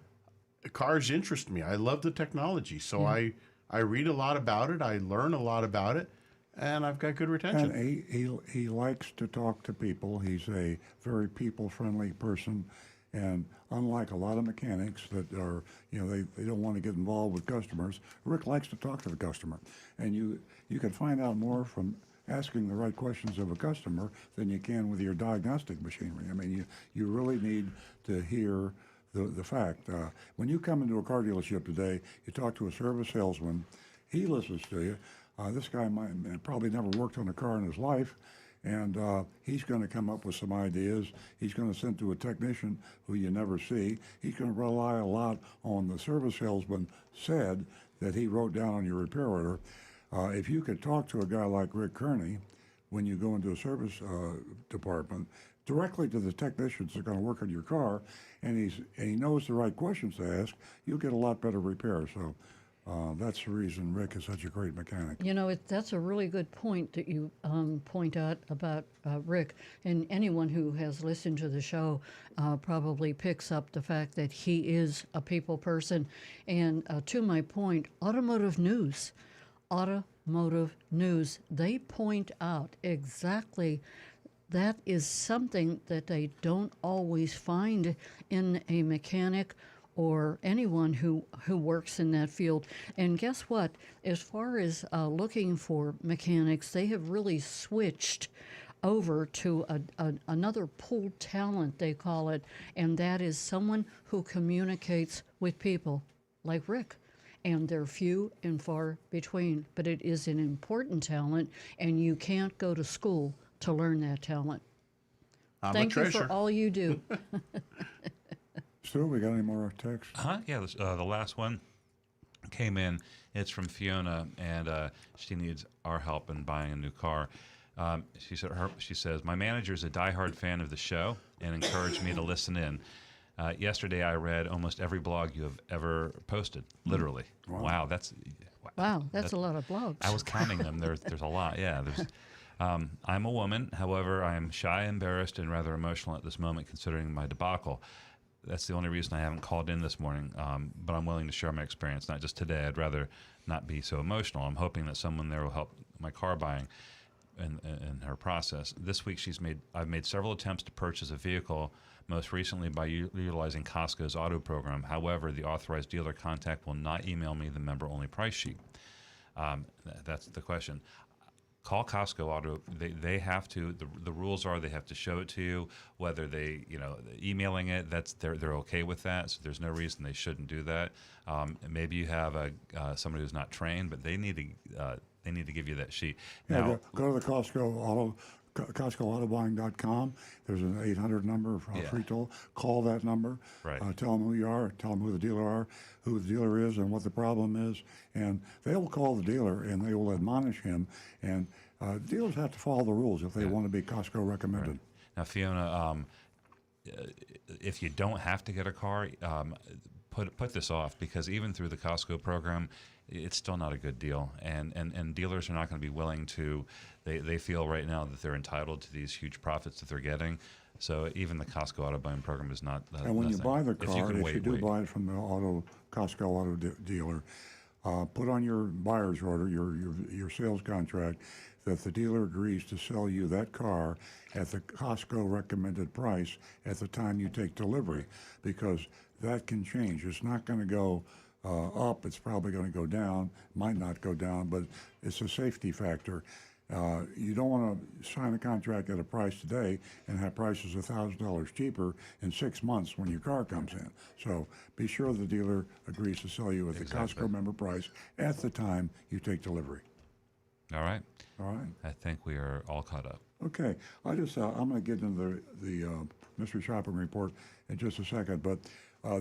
cars interest me. I love the technology, so I read a lot about it. I learn a lot about it, and I've got good retention. And he likes to talk to people. He's a very people-friendly person. And unlike a lot of mechanics that are, they don't want to get involved with customers, Rick likes to talk to the customer. And you can find out more from asking the right questions of a customer than you can with your diagnostic machinery. I mean, you really need to hear the fact. When you come into a car dealership today, you talk to a service salesman, he listens to you. This guy might probably never worked on a car in his life, and he's going to come up with some ideas. He's going to send to a technician who you never see. He's going to rely a lot on the service salesman said that he wrote down on your repair order. If you could talk to a guy like Rick Kearney when you go into a service department, directly to the technicians that are going to work on your car, and he knows the right questions to ask, you'll get a lot better repair. So that's the reason Rick is such a great mechanic. That's a really good point that you point out about Rick. And anyone who has listened to the show probably picks up the fact that he is a people person. And to my point, automotive news, they point out exactly that is something that they don't always find in a mechanic or anyone who works in that field. And guess what? As far as looking for mechanics, they have really switched over to another pool talent, they call it, and that is someone who communicates with people, like Rick. And they're few and far between, but it is an important talent, and you can't go to school to learn that talent. Thank you for all you do. Stu, we got any more texts? Yeah, the last one came in. It's from Fiona, and she needs our help in buying a new car. She says, my manager is a diehard fan of the show and encouraged me to listen in. Yesterday, I read almost every blog you have ever posted, literally. Wow, that's a lot of blogs. I was counting them. There's a lot. Yeah. I'm a woman. However, I am shy, embarrassed, and rather emotional at this moment, considering my debacle. That's the only reason I haven't called in this morning. But I'm willing to share my experience, not just today. I'd rather not be so emotional. I'm hoping that someone there will help my car buying and her process. This week, I've made several attempts to purchase a vehicle, most recently by utilizing Costco's auto program. However, the authorized dealer contact will not email me the member-only price sheet. That's the question. Call Costco Auto. They have to. The rules are they have to show it to you. Whether they, emailing it, they're okay with that. So there's no reason they shouldn't do that. Maybe you have somebody who's not trained, but they need to they need to give you that sheet. Yeah, Now, go to the CostcoAutoBuying.com. There's an 800 number for Yeah. free toll. Call that number. Right. Tell them who you are. Tell them who the dealer are, who the dealer is, and what the problem is. And they will call the dealer and they will admonish him. And dealers have to follow the rules if they want to be Costco recommended. Now, Fiona, if you don't have to get a car, put this off, because even through the Costco program, it's still not a good deal, and dealers are not going to be willing to. They feel right now that they're entitled to these huge profits that they're getting. So even the Costco auto buying program is not. And when you nothing. buy the car, if you do wait. buy it from the Costco auto dealer, put on your buyer's order, your sales contract, that the dealer agrees to sell you that car at the Costco recommended price at the time you take delivery, because that can change. It's not going to go up. It's probably going to go down. Might not go down, but it's a safety factor. You don't want to sign a contract at a price today and have prices $1,000 cheaper in 6 months when your car comes in. So be sure the dealer agrees to sell you at the Costco member price at the time you take delivery. All right. All right. I think we are all caught up. Okay. I'm going to get into the mystery shopping report in just a second, but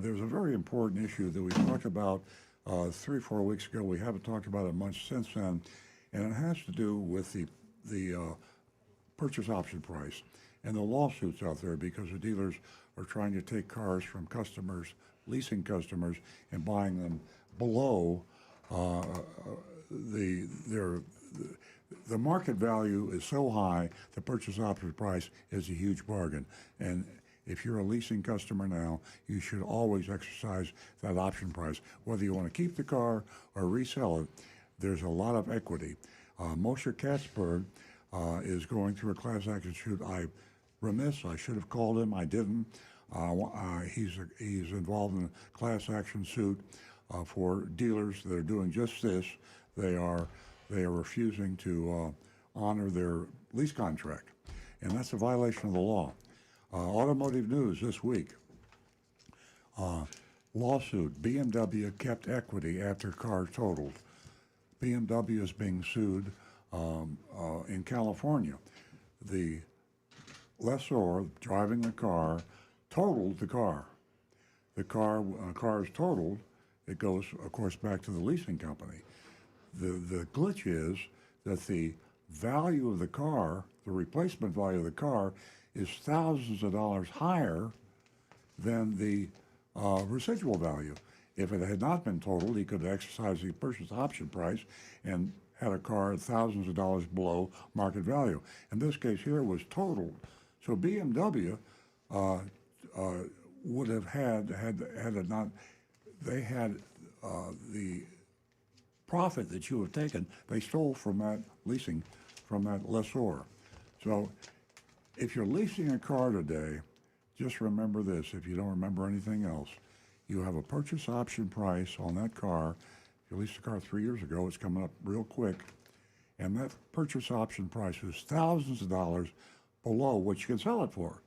there's a very important issue that we talked about 3 or 4 weeks ago. We haven't talked about it much since then, and it has to do with the purchase option price and the lawsuits out there, because the dealers are trying to take cars from customers, leasing customers, and buying them below the market value is so high, the purchase option price is a huge bargain. And if you're a leasing customer now, you should always exercise that option price. Whether you want to keep the car or resell it, there's a lot of equity. Moshe Katzberg is going through a class action suit. I should have called him. I didn't. He's involved in a class action suit for dealers that are doing just this. They are refusing to honor their lease contract, and that's a violation of the law. Automotive news this week. Lawsuit. BMW kept equity after car totaled. BMW is being sued in California. The lessor driving the car totaled the car. The car is totaled. It goes, of course, back to the leasing company. The glitch is that the value of the car, the replacement value of the car, is thousands of dollars higher than the residual value. If it had not been totaled, he could have exercised the purchase option price and had a car thousands of dollars below market value. In this case here, it was totaled. So BMW would have had it not, they had the profit that you have taken, they stole from that leasing, from that lessor. So if you're leasing a car today, just remember this, if you don't remember anything else, you have a purchase option price on that car. If you leased a car 3 years ago, it's coming up real quick, and that purchase option price is thousands of dollars below what you can sell it for.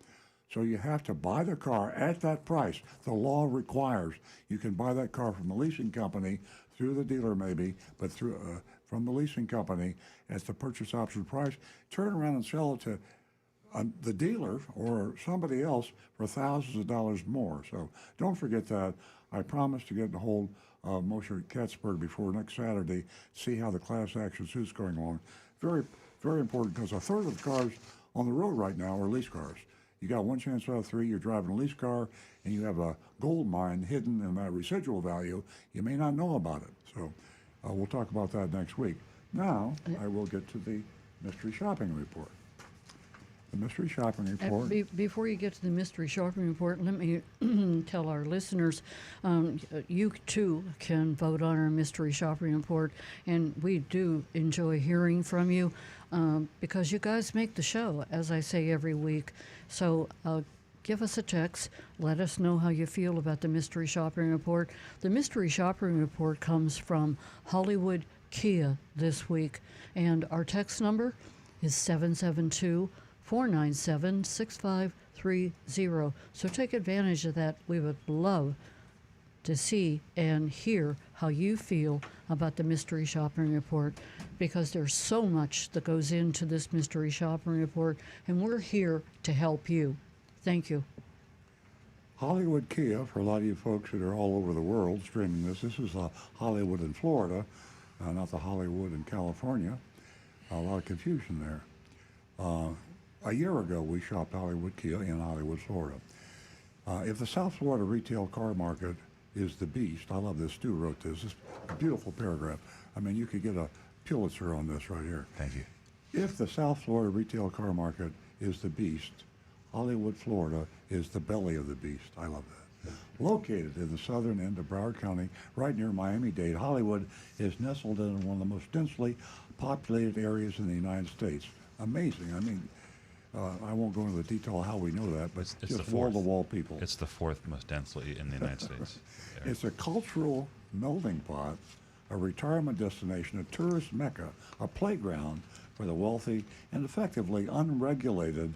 So you have to buy the car at that price. The law requires you can buy that car from the leasing company, through the dealer maybe, but through from the leasing company at the purchase option price, turn around and sell it to the dealer or somebody else for thousands of dollars more. So don't forget that. I promise to get a hold of Moshe Katzberg before next Saturday, see how the class action suit's going along. Very, very important, because a third of the cars on the road right now are lease cars. You got one chance out of 3 you're driving a lease car, and you have a gold mine hidden in that residual value. You may not know about it. So we'll talk about that next week. Now I will get to the mystery shopping report. The mystery shopping report. Before you get to the mystery shopping report, let me tell our listeners, you too can vote on our mystery shopping report, and we do enjoy hearing from you because you guys make the show, as I say every week. So give us a text. Let us know how you feel about the mystery shopping report. The mystery shopping report comes from Hollywood Kia this week, and our text number is 772-497-6530. So take advantage of that. We would love to see and hear how you feel about the mystery shopping report, because there's so much that goes into this mystery shopping report, and we're here to help you. Thank you. Hollywood Kia, for a lot of you folks that are all over the world streaming this is Hollywood in Florida, not the Hollywood in California. A lot of confusion there. A year ago, we shopped Hollywood Kia in Hollywood, Florida. If the South Florida retail car market is the beast, I love this, Stu wrote this, it's a beautiful paragraph. I mean, you could get a Pulitzer on this right here. Thank you. If the South Florida retail car market is the beast, Hollywood, Florida is the belly of the beast. I love that. Located in the southern end of Broward County, right near Miami-Dade, Hollywood is nestled in one of the most densely populated areas in the United States. Amazing. I mean, I won't go into the detail of how we know that, but It's just the wall-to-wall people. It's the fourth most densely in the United States. Yeah. It's a cultural melting pot, a retirement destination, a tourist mecca, a playground for the wealthy, and effectively unregulated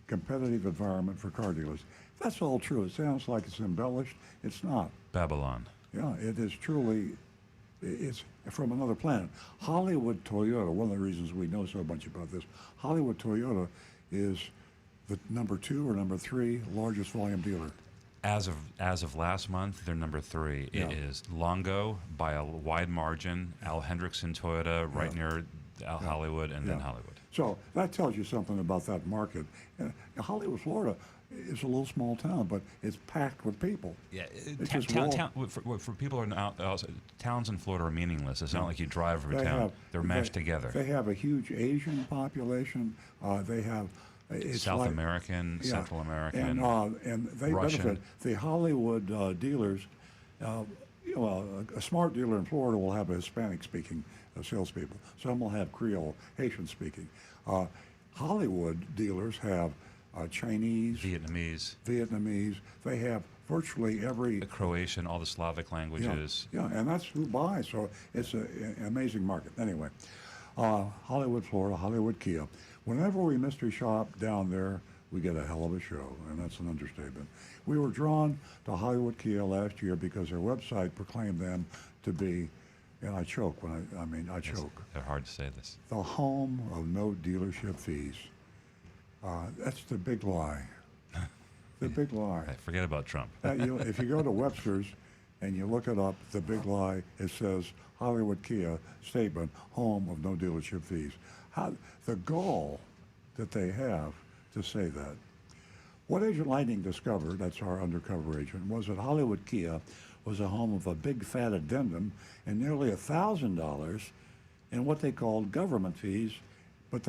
competitive environment for car dealers. That's all true. It sounds like it's embellished. It's not. Babylon. Yeah, it is truly, it's from another planet. Hollywood Toyota, one of the reasons we know so much about this, Hollywood Toyota is the number 2 or number 3 largest volume dealer. As of last month, they're number 3. Yeah. It is Longo by a wide margin, Al Hendrickson Toyota right near Hollywood, and then Hollywood. So that tells you something about that market. Hollywood, Florida is a little small town, but it's packed with people. Yeah, It's just wall- for people who are out, towns in Florida are meaningless. It's not like you drive through They town. have- They're mashed together. They have a huge Asian population. They have it's South like- American, yeah. Central American, and they Russian. benefit. The Hollywood dealers, a smart dealer in Florida will have a Hispanic-speaking salespeople. Some will have Creole, Haitian-speaking. Hollywood dealers have Chinese, Vietnamese, They have virtually every the Croatian, all the Slavic languages. Yeah, and that's who buys. So it's an amazing market. Anyway, Hollywood, Florida, Hollywood Kia. Whenever we mystery shop down there, we get a hell of a show, and that's an understatement. We were drawn to Hollywood Kia last year because their website proclaimed them to be, and I choke when I choke. They're hard to say this. The home of no dealership fees. That's the big lie. The big lie. Hey, forget about Trump. If you go to Webster's and you look it up, the big lie, it says Hollywood Kia statement, home of no dealership fees. The gall that they have to say that. What Agent Lightning discovered, that's our undercover agent, was that Hollywood Kia was a home of a big fat addendum and nearly $1,000 in what they called government fees, but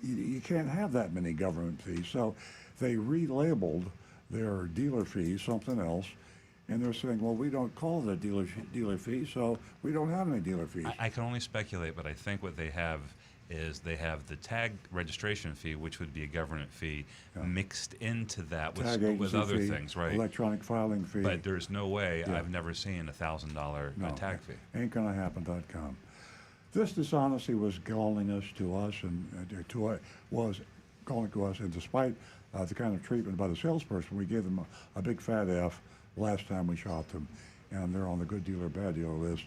you can't have that many government fees. So they relabeled their dealer fees something else, and they're saying, well, we don't call it a dealer fee, so we don't have any dealer fees. I can only speculate, but I think what they have is they have the tag registration fee, which would be a government fee, mixed into that Tag with agency other fee, things, right? Electronic filing fee. But there's no way, I've never seen a $1,000 tag fee. Ain't gonna happen.com. This dishonesty was galling us to us, and was galling to us, and despite the kind of treatment by the salesperson, we gave them a big fat F last time we shopped them, and they're on the good dealer, bad dealer list.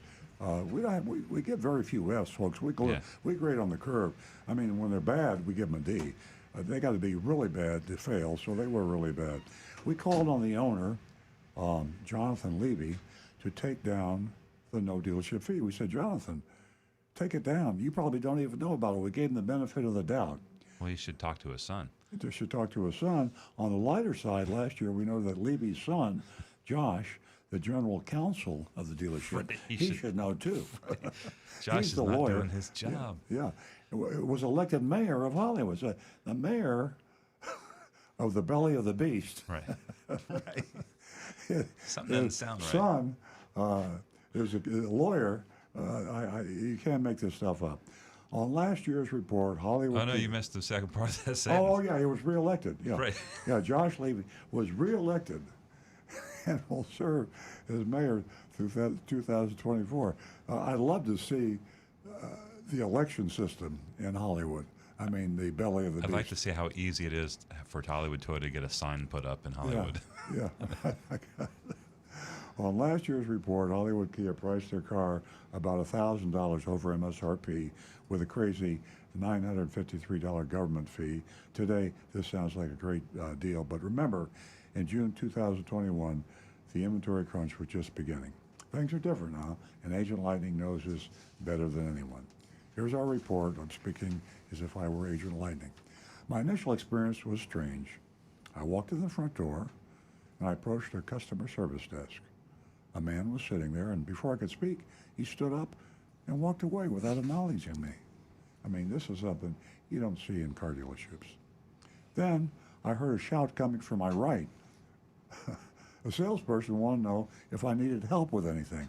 We get very few Fs, folks. We grade on the curve. I mean, when they're bad, we give them a D. They got to be really bad to fail, so they were really bad. We called on the owner, Jonathan Levy, to take down the no dealership fee. We said, Jonathan, take it down. You probably don't even know about it. We gave him the benefit of the doubt. Well, you should talk to his son. They should talk to his son. On the lighter side, last year we know that Levy's son, Josh, the general counsel of the dealership, he should know too. Josh He's is the not lawyer. doing his job. Yeah. Was elected mayor of Hollywood. So the mayor of the belly of the beast. Right. Something doesn't sound right. Son is a lawyer. You can't make this stuff up. On last year's report, Hollywood... Oh, no, you missed the second part of that sentence. Oh, yeah, he was reelected. Yeah. Right. Yeah, Josh Levy was reelected and will serve as mayor through 2024. I'd love to see the election system in Hollywood. I mean, the belly of the beast. I'd like to see how easy it is for Hollywood Toyota to get a sign put up in Hollywood. Yeah. On last year's report, Hollywood Kia priced their car about $1,000 over MSRP with a crazy $953 government fee. Today, this sounds like a great deal, but remember, in June 2021, the inventory crunch was just beginning. Things are different now, and Agent Lightning knows this better than anyone. Here's our report. I'm speaking as if I were Agent Lightning. My initial experience was strange. I walked in the front door, and I approached a customer service desk. A man was sitting there, and before I could speak, he stood up and walked away without acknowledging me. I mean, this is something you don't see in car dealerships. Then I heard a shout coming from my right. A salesperson wanted to know if I needed help with anything.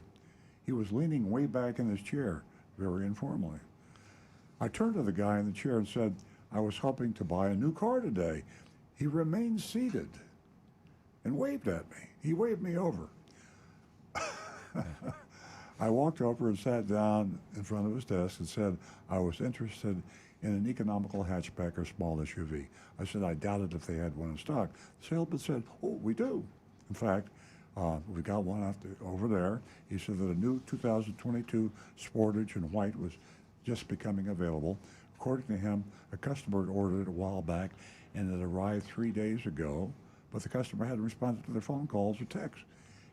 He was leaning way back in his chair, very informally. I turned to the guy in the chair and said I was hoping to buy a new car today. He remained seated and waved at me. He waved me over. I walked over and sat down in front of his desk and said I was interested in an economical hatchback or small SUV. I said I doubted if they had one in stock. The salesman said, "Oh, we do. In fact, we got one over there." He said that a new 2022 Sportage in white was just becoming available. According to him, a customer had ordered it a while back and it arrived 3 days ago, but the customer hadn't responded to their phone calls or texts.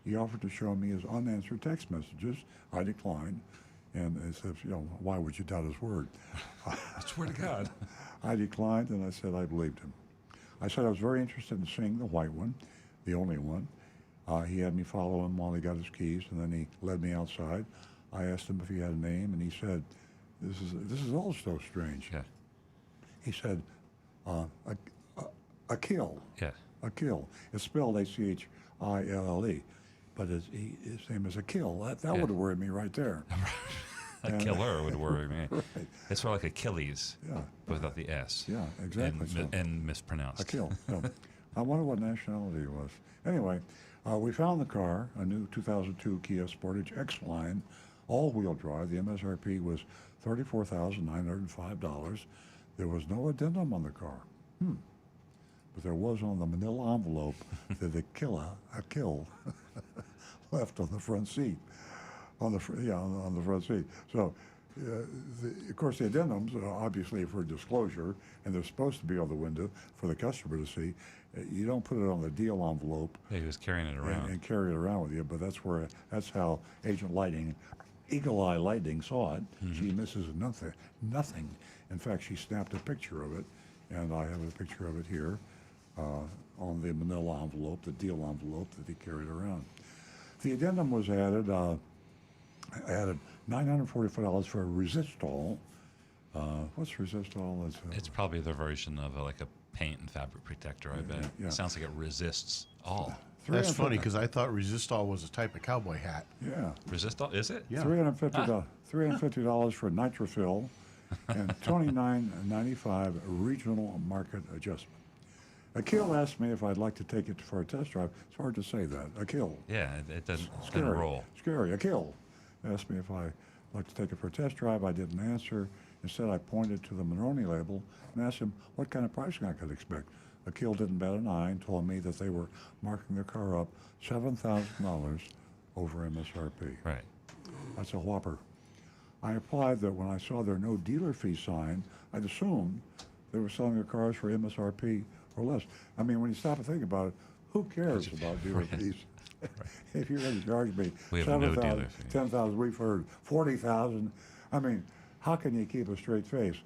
He offered to show me his unanswered text messages. I declined, and he said, why would you doubt his word? I swear to God. I declined, and I said I believed him. I said I was very interested in seeing the white one, the only one. He had me follow him while he got his keys, and then he led me outside. I asked him if he had a name, and he said, this is all so strange. Yeah. He said, Akil. Yeah. Akil. It's spelled Achille, but his name is Akil. That would have worried me right there. A killer would worry me. Right. It's sort of like Achilles, but without the S. Yeah, exactly. And mispronounced. Akil. So, I wonder what nationality it was. Anyway, we found the car, a new 2002 Kia Sportage X-Line, all-wheel drive. The MSRP was $34,905. There was no addendum on the car. But there was on the manila envelope that Akil left on the front seat. On the front seat. So, of course, the addendums are obviously for disclosure, and they're supposed to be on the window for the customer to see. You don't put it on the deal envelope. Yeah, he was carrying it around. And carry it around with you, but that's how Agent Lightning, Eagle Eye Lightning saw it. Mm-hmm. She misses nothing. In fact, she snapped a picture of it, and I have a picture of it here on the manila envelope, the deal envelope that he carried around. The addendum was added. I added $944 for a resistol. What's resistol? It's probably the version of like a paint and fabric protector, I bet. Yeah. It sounds like it resists all. That's funny because I thought Resistol was a type of cowboy hat. Yeah. Resistol, is it? Yeah. $350 for nitrofill and $29.95 regional market adjustment. Akil asked me if I'd like to take it for a test drive. It's hard to say that. Akil. Yeah, it doesn't Scary. roll. Scary. Akil asked me if I'd like to take it for a test drive. I didn't answer. Instead, I pointed to the Monroney label and asked him what kind of pricing I could expect. Akil didn't bat an eye and told me that they were marking their car up $7,000 over MSRP. Right. That's a whopper. I replied that when I saw their no dealer fee sign, I'd assumed they were selling their cars for MSRP or less. I mean, when you stop and think about it, who cares about dealer fees? If you're going to charge me $7,000, $10,000, we've heard $40,000. I mean, how can you keep a straight face?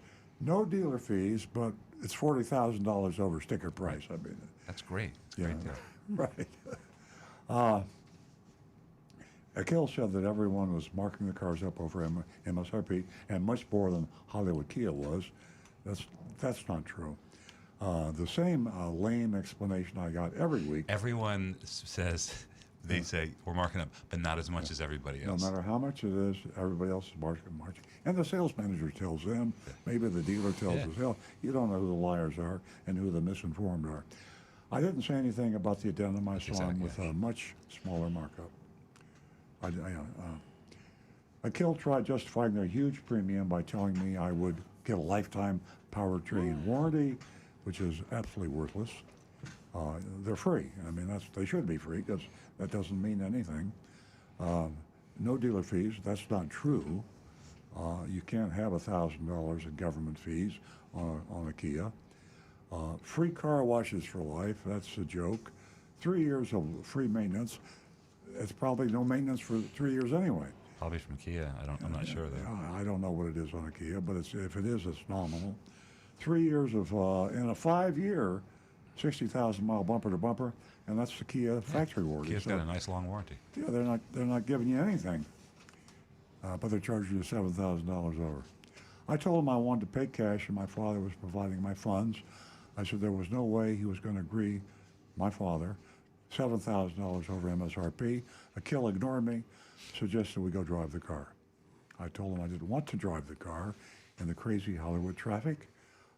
No dealer fees, but it's $40,000 over sticker price. I mean, that's great. That's great deal. Right. Akil said that everyone was marking the cars up over MSRP, and much more than Hollywood Kia was. That's not true. The same lame explanation I got every week. Everyone says, they say, we're marking up, but not as much as everybody else. No matter how much it is, everybody else is marking. And the sales manager tells them, maybe the dealer tells us, hell, you don't know who the liars are and who the misinformed are. I didn't say anything about the addendum. I saw him with a much smaller markup. Akil tried justifying their huge premium by telling me I would get a lifetime powertrain warranty, which is absolutely worthless. They're free. I mean, they should be free because that doesn't mean anything. No dealer fees. That's not true. You can't have $1,000 in government fees on a Kia. Free car washes for life. That's a joke. 3 years of free maintenance. It's probably no maintenance for 3 years anyway. Probably from Kia. I'm not sure though. I don't know what it is on a Kia, but if it is, it's nominal. 3 years of in a 5-year, 60,000-mile bumper to bumper, and that's the Kia factory warranty. Kia's got a nice long warranty. Yeah, they're not giving you anything, but they're charging you $7,000 over. I told him I wanted to pay cash, and my father was providing my funds. I said there was no way he was going to agree. My father, $7,000 over MSRP. Akil ignored me, suggested we go drive the car. I told him I didn't want to drive the car in the crazy Hollywood traffic.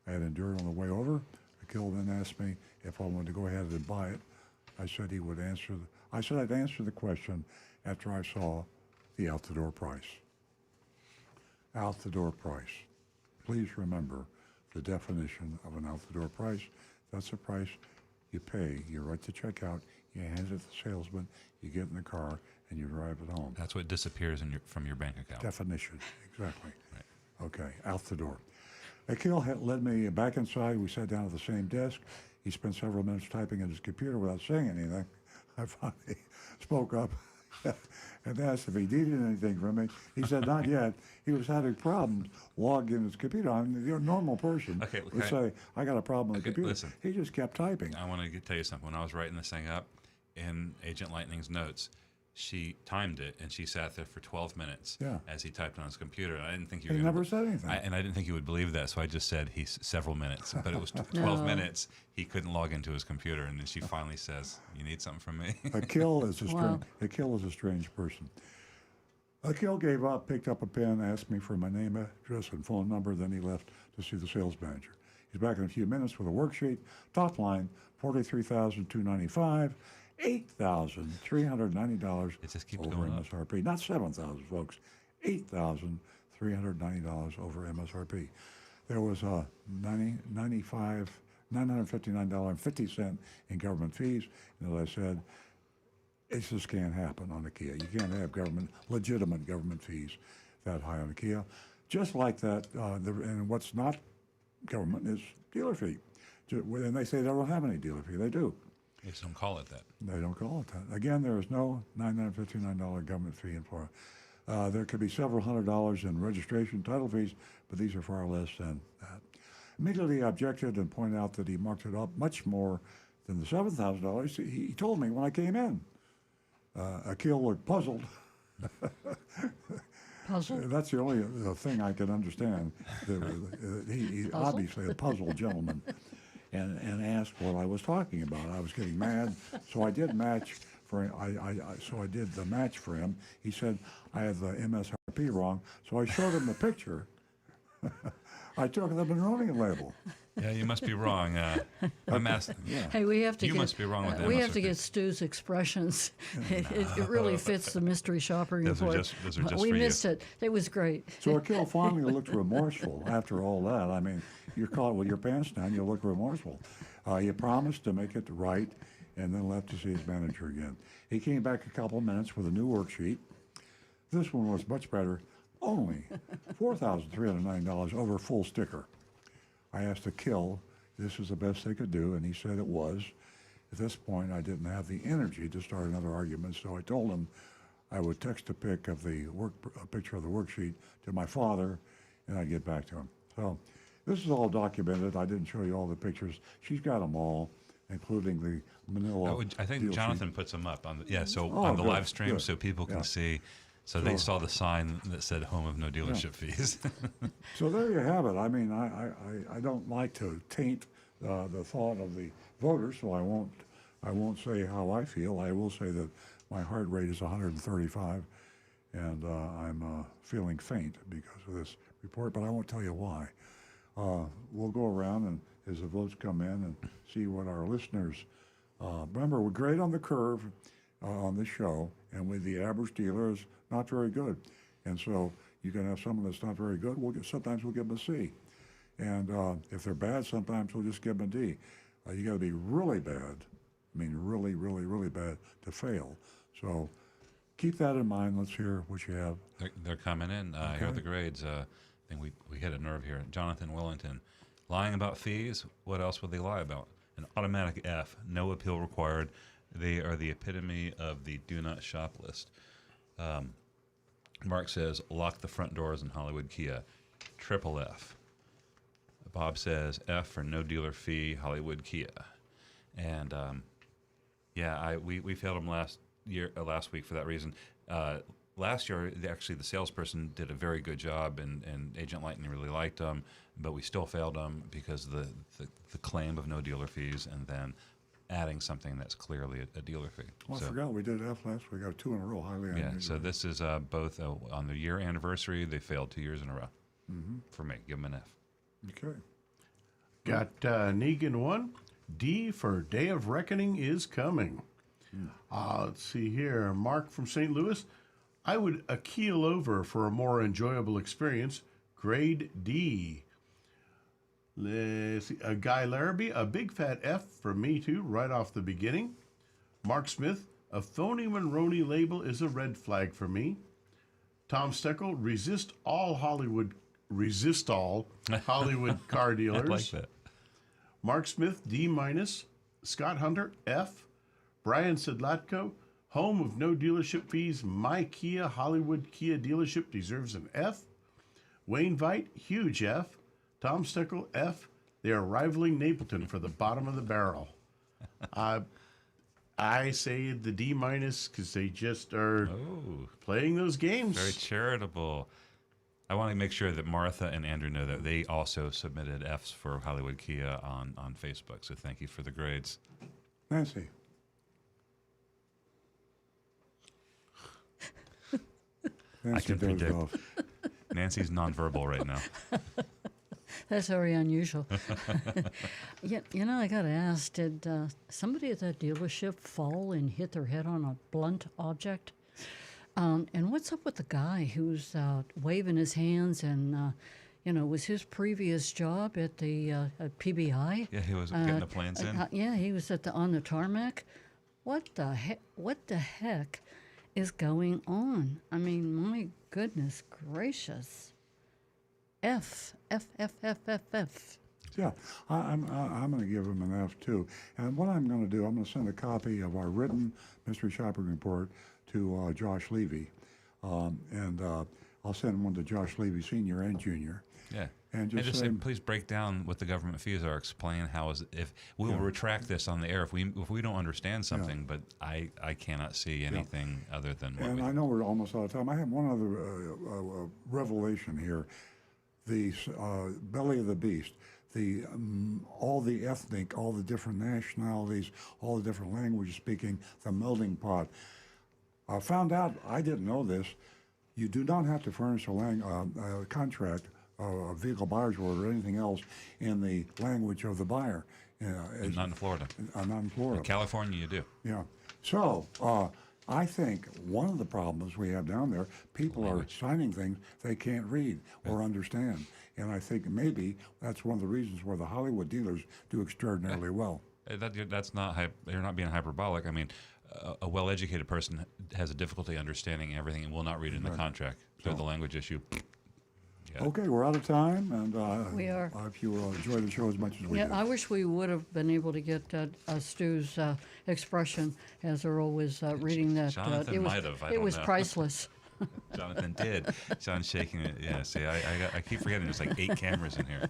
I had endured on the way over. Akil then asked me if I wanted to go ahead and buy it. I said he would answer. I said I'd answer the question after I saw the out-the-door price. Out-the-door price. Please remember the definition of an out-the-door price. That's the price you pay. You write the check out, you hand it to the salesman, you get in the car, and you drive it home. That's what disappears from your bank account. Definition, exactly. Right. Okay, out the door. Akil led me back inside. We sat down at the same desk. He spent several minutes typing in his computer without saying anything. I finally spoke up and asked if he needed anything from me. He said not yet. He was having problems logging his computer. I mean, a normal person would say, I got a problem with the computer. Listen, he just kept typing. I want to tell you something. When I was writing this thing up in Agent Lightning's notes, she timed it, and she sat there for 12 minutes as he typed on his computer. And I didn't think you were He never said anything. And I didn't think you would believe that, so I just said several minutes. But it was 12 minutes. He couldn't log into his computer, and then she finally says, "You need something from me." Akil is a strange person. Akil gave up, picked up a pen, asked me for my name, address, and phone number. Then he left to see the sales manager. He's back in a few minutes with a worksheet. Top line: $43,295. $8,390 it just keeps over going MSRP. Up. Not $7,000, folks. $8,390 over MSRP. There was a $959.50 in government fees. And as I said, it just can't happen on a Kia. You can't have legitimate government fees that high on a Kia. Just like that, and what's not government is dealer fee. And they say they don't have any dealer fee. They do. They just don't call it that. They don't call it that. Again, there is no $959 government fee in Florida. There could be several $100s in registration title fees, but these are far less than that. Immediately I objected and pointed out that he marked it up much more than the $7,000. He told me when I came in. Akil looked puzzled. Puzzled? That's the only thing I can understand. He obviously a puzzled gentleman. And asked what I was talking about. I was getting mad, so I did match for him. So I did the match for him. He said I had the MSRP wrong, so I showed him the picture. I took the Monroney label. Yeah, you must be wrong. I'm asking. Yeah. Hey, we have to. You must be wrong with that. We have to get Stu's expressions. It really fits the mystery shopper report. Those are just we for missed you. it. It was great. So Akil finally looked remorseful after all that. I mean, you're caught with your pants down, you look remorseful. He promised to make it right and then left to see his manager again. He came back a couple of minutes with a new worksheet. This one was much better. Only $4,309 over full sticker. I asked Akil, this was the best they could do, and he said it was. At this point, I didn't have the energy to start another argument, so I told him I would text a picture of the worksheet to my father, and I'd get back to him. So this is all documented. I didn't show you all the pictures. She's got them all, including the Manila. I think deal Jonathan sheet. puts them up on the Oh, on the good, live stream good. so people can Yeah. see. So they saw the sign that said "Home of No Dealership Fees." So there you have it. I mean, I don't like to taint the thought of the voters, so I won't say how I feel. I will say that my heart rate is 135, and I'm feeling faint because of this report, but I won't tell you why. We'll go around and as the votes come in and see what our listeners. Remember, we're great on the curve on this show, and with the average dealer is not very good, and so you can have someone that's not very good. Sometimes we'll give them a C, and if they're bad, sometimes we'll just give them a D. You got to be really bad. I mean, really, really, really bad to fail. So keep that in mind. Let's hear what you have. They're coming in. Here are the grades. I think we hit a nerve here. Jonathan Wellington, lying about fees. What else would they lie about? An automatic F. No appeal required. They are the epitome of the do not shop list. Mark says, lock the front doors in Hollywood Kia. Triple F. Bob says, F for no dealer fee, Hollywood Kia. And we failed them last week for that reason. Last year, actually, the salesperson did a very good job, and Agent Lightning really liked them, but we still failed them because of the claim of no dealer fees, and then adding something that's clearly a dealer fee. Well, I forgot we did F last week. We got 2 in a row, highly unusual. Yeah, so this is both on the year anniversary. They failed 2 years in a row. For me, give them an F. Okay. Got Negan 1. D for Day of Reckoning is coming. Let's see here. Mark from St. Louis. I would a keel over for a more enjoyable experience. Grade D. Let's see. Guy Larrabee. A big fat F for me too, right off the beginning. Mark Smith. A phony Monroney label is a red flag for me. Tom Steckel. Resist all Hollywood car dealers. I like that. Mark Smith, D-. Scott Hunter, F. Brian Sedlatko, home of no dealership fees. My Kia, Hollywood Kia dealership deserves an F. Wayne Veit, huge F. Tom Steckel, F. They are rivaling Napleton for the bottom of the barrel. I say the D- because they just are playing those games. Very charitable. I want to make sure that Martha and Andrew know that they also submitted Fs for Hollywood Kia on Facebook. So thank you for the grades. Nancy. I can predict. Nancy's nonverbal right now. That's very unusual. I got to ask, did somebody at that dealership fall and hit their head on a blunt object? And what's up with the guy who's waving his hands and, was his previous job at the at PBI? Yeah, he was getting the planes in. Yeah, he was on the tarmac. What the heck is going on? I mean, my goodness gracious. F. Yeah, I'm going to give him an F too. And what I'm going to do, I'm going to send a copy of our written mystery shopping report to Josh Levy, and I'll send one to Josh Levy Senior and Junior. Yeah, and just say, please break down what the government fees are. Explain how if we will retract this on the air if we don't understand something. But I cannot see anything other than what. And I know we're almost out of time. I have one other revelation here. The belly of the beast. All the ethnic, all the different nationalities, all the different languages speaking, the melting pot. I found out, I didn't know this, you do not have to furnish a contract, a vehicle buyer's order, or anything else in the language of the buyer. Not in Florida. Not in Florida. In California, you do. Yeah. So I think one of the problems we have down there, people are signing things they can't read or understand. And I think maybe that's one of the reasons why the Hollywood dealers do extraordinarily well. That's not you're not being hyperbolic. I mean, a well-educated person has a difficulty understanding everything and will not read it in the contract. So the language issue. Yeah. Okay, we're out of time, and we are. I hope you enjoy the show as much as we did. I wish we would have been able to get Stu's expression as Earl was reading that. Jonathan might have. It was priceless. Jonathan did. John's shaking it. Yeah. See, I keep forgetting there's like 8 cameras in here.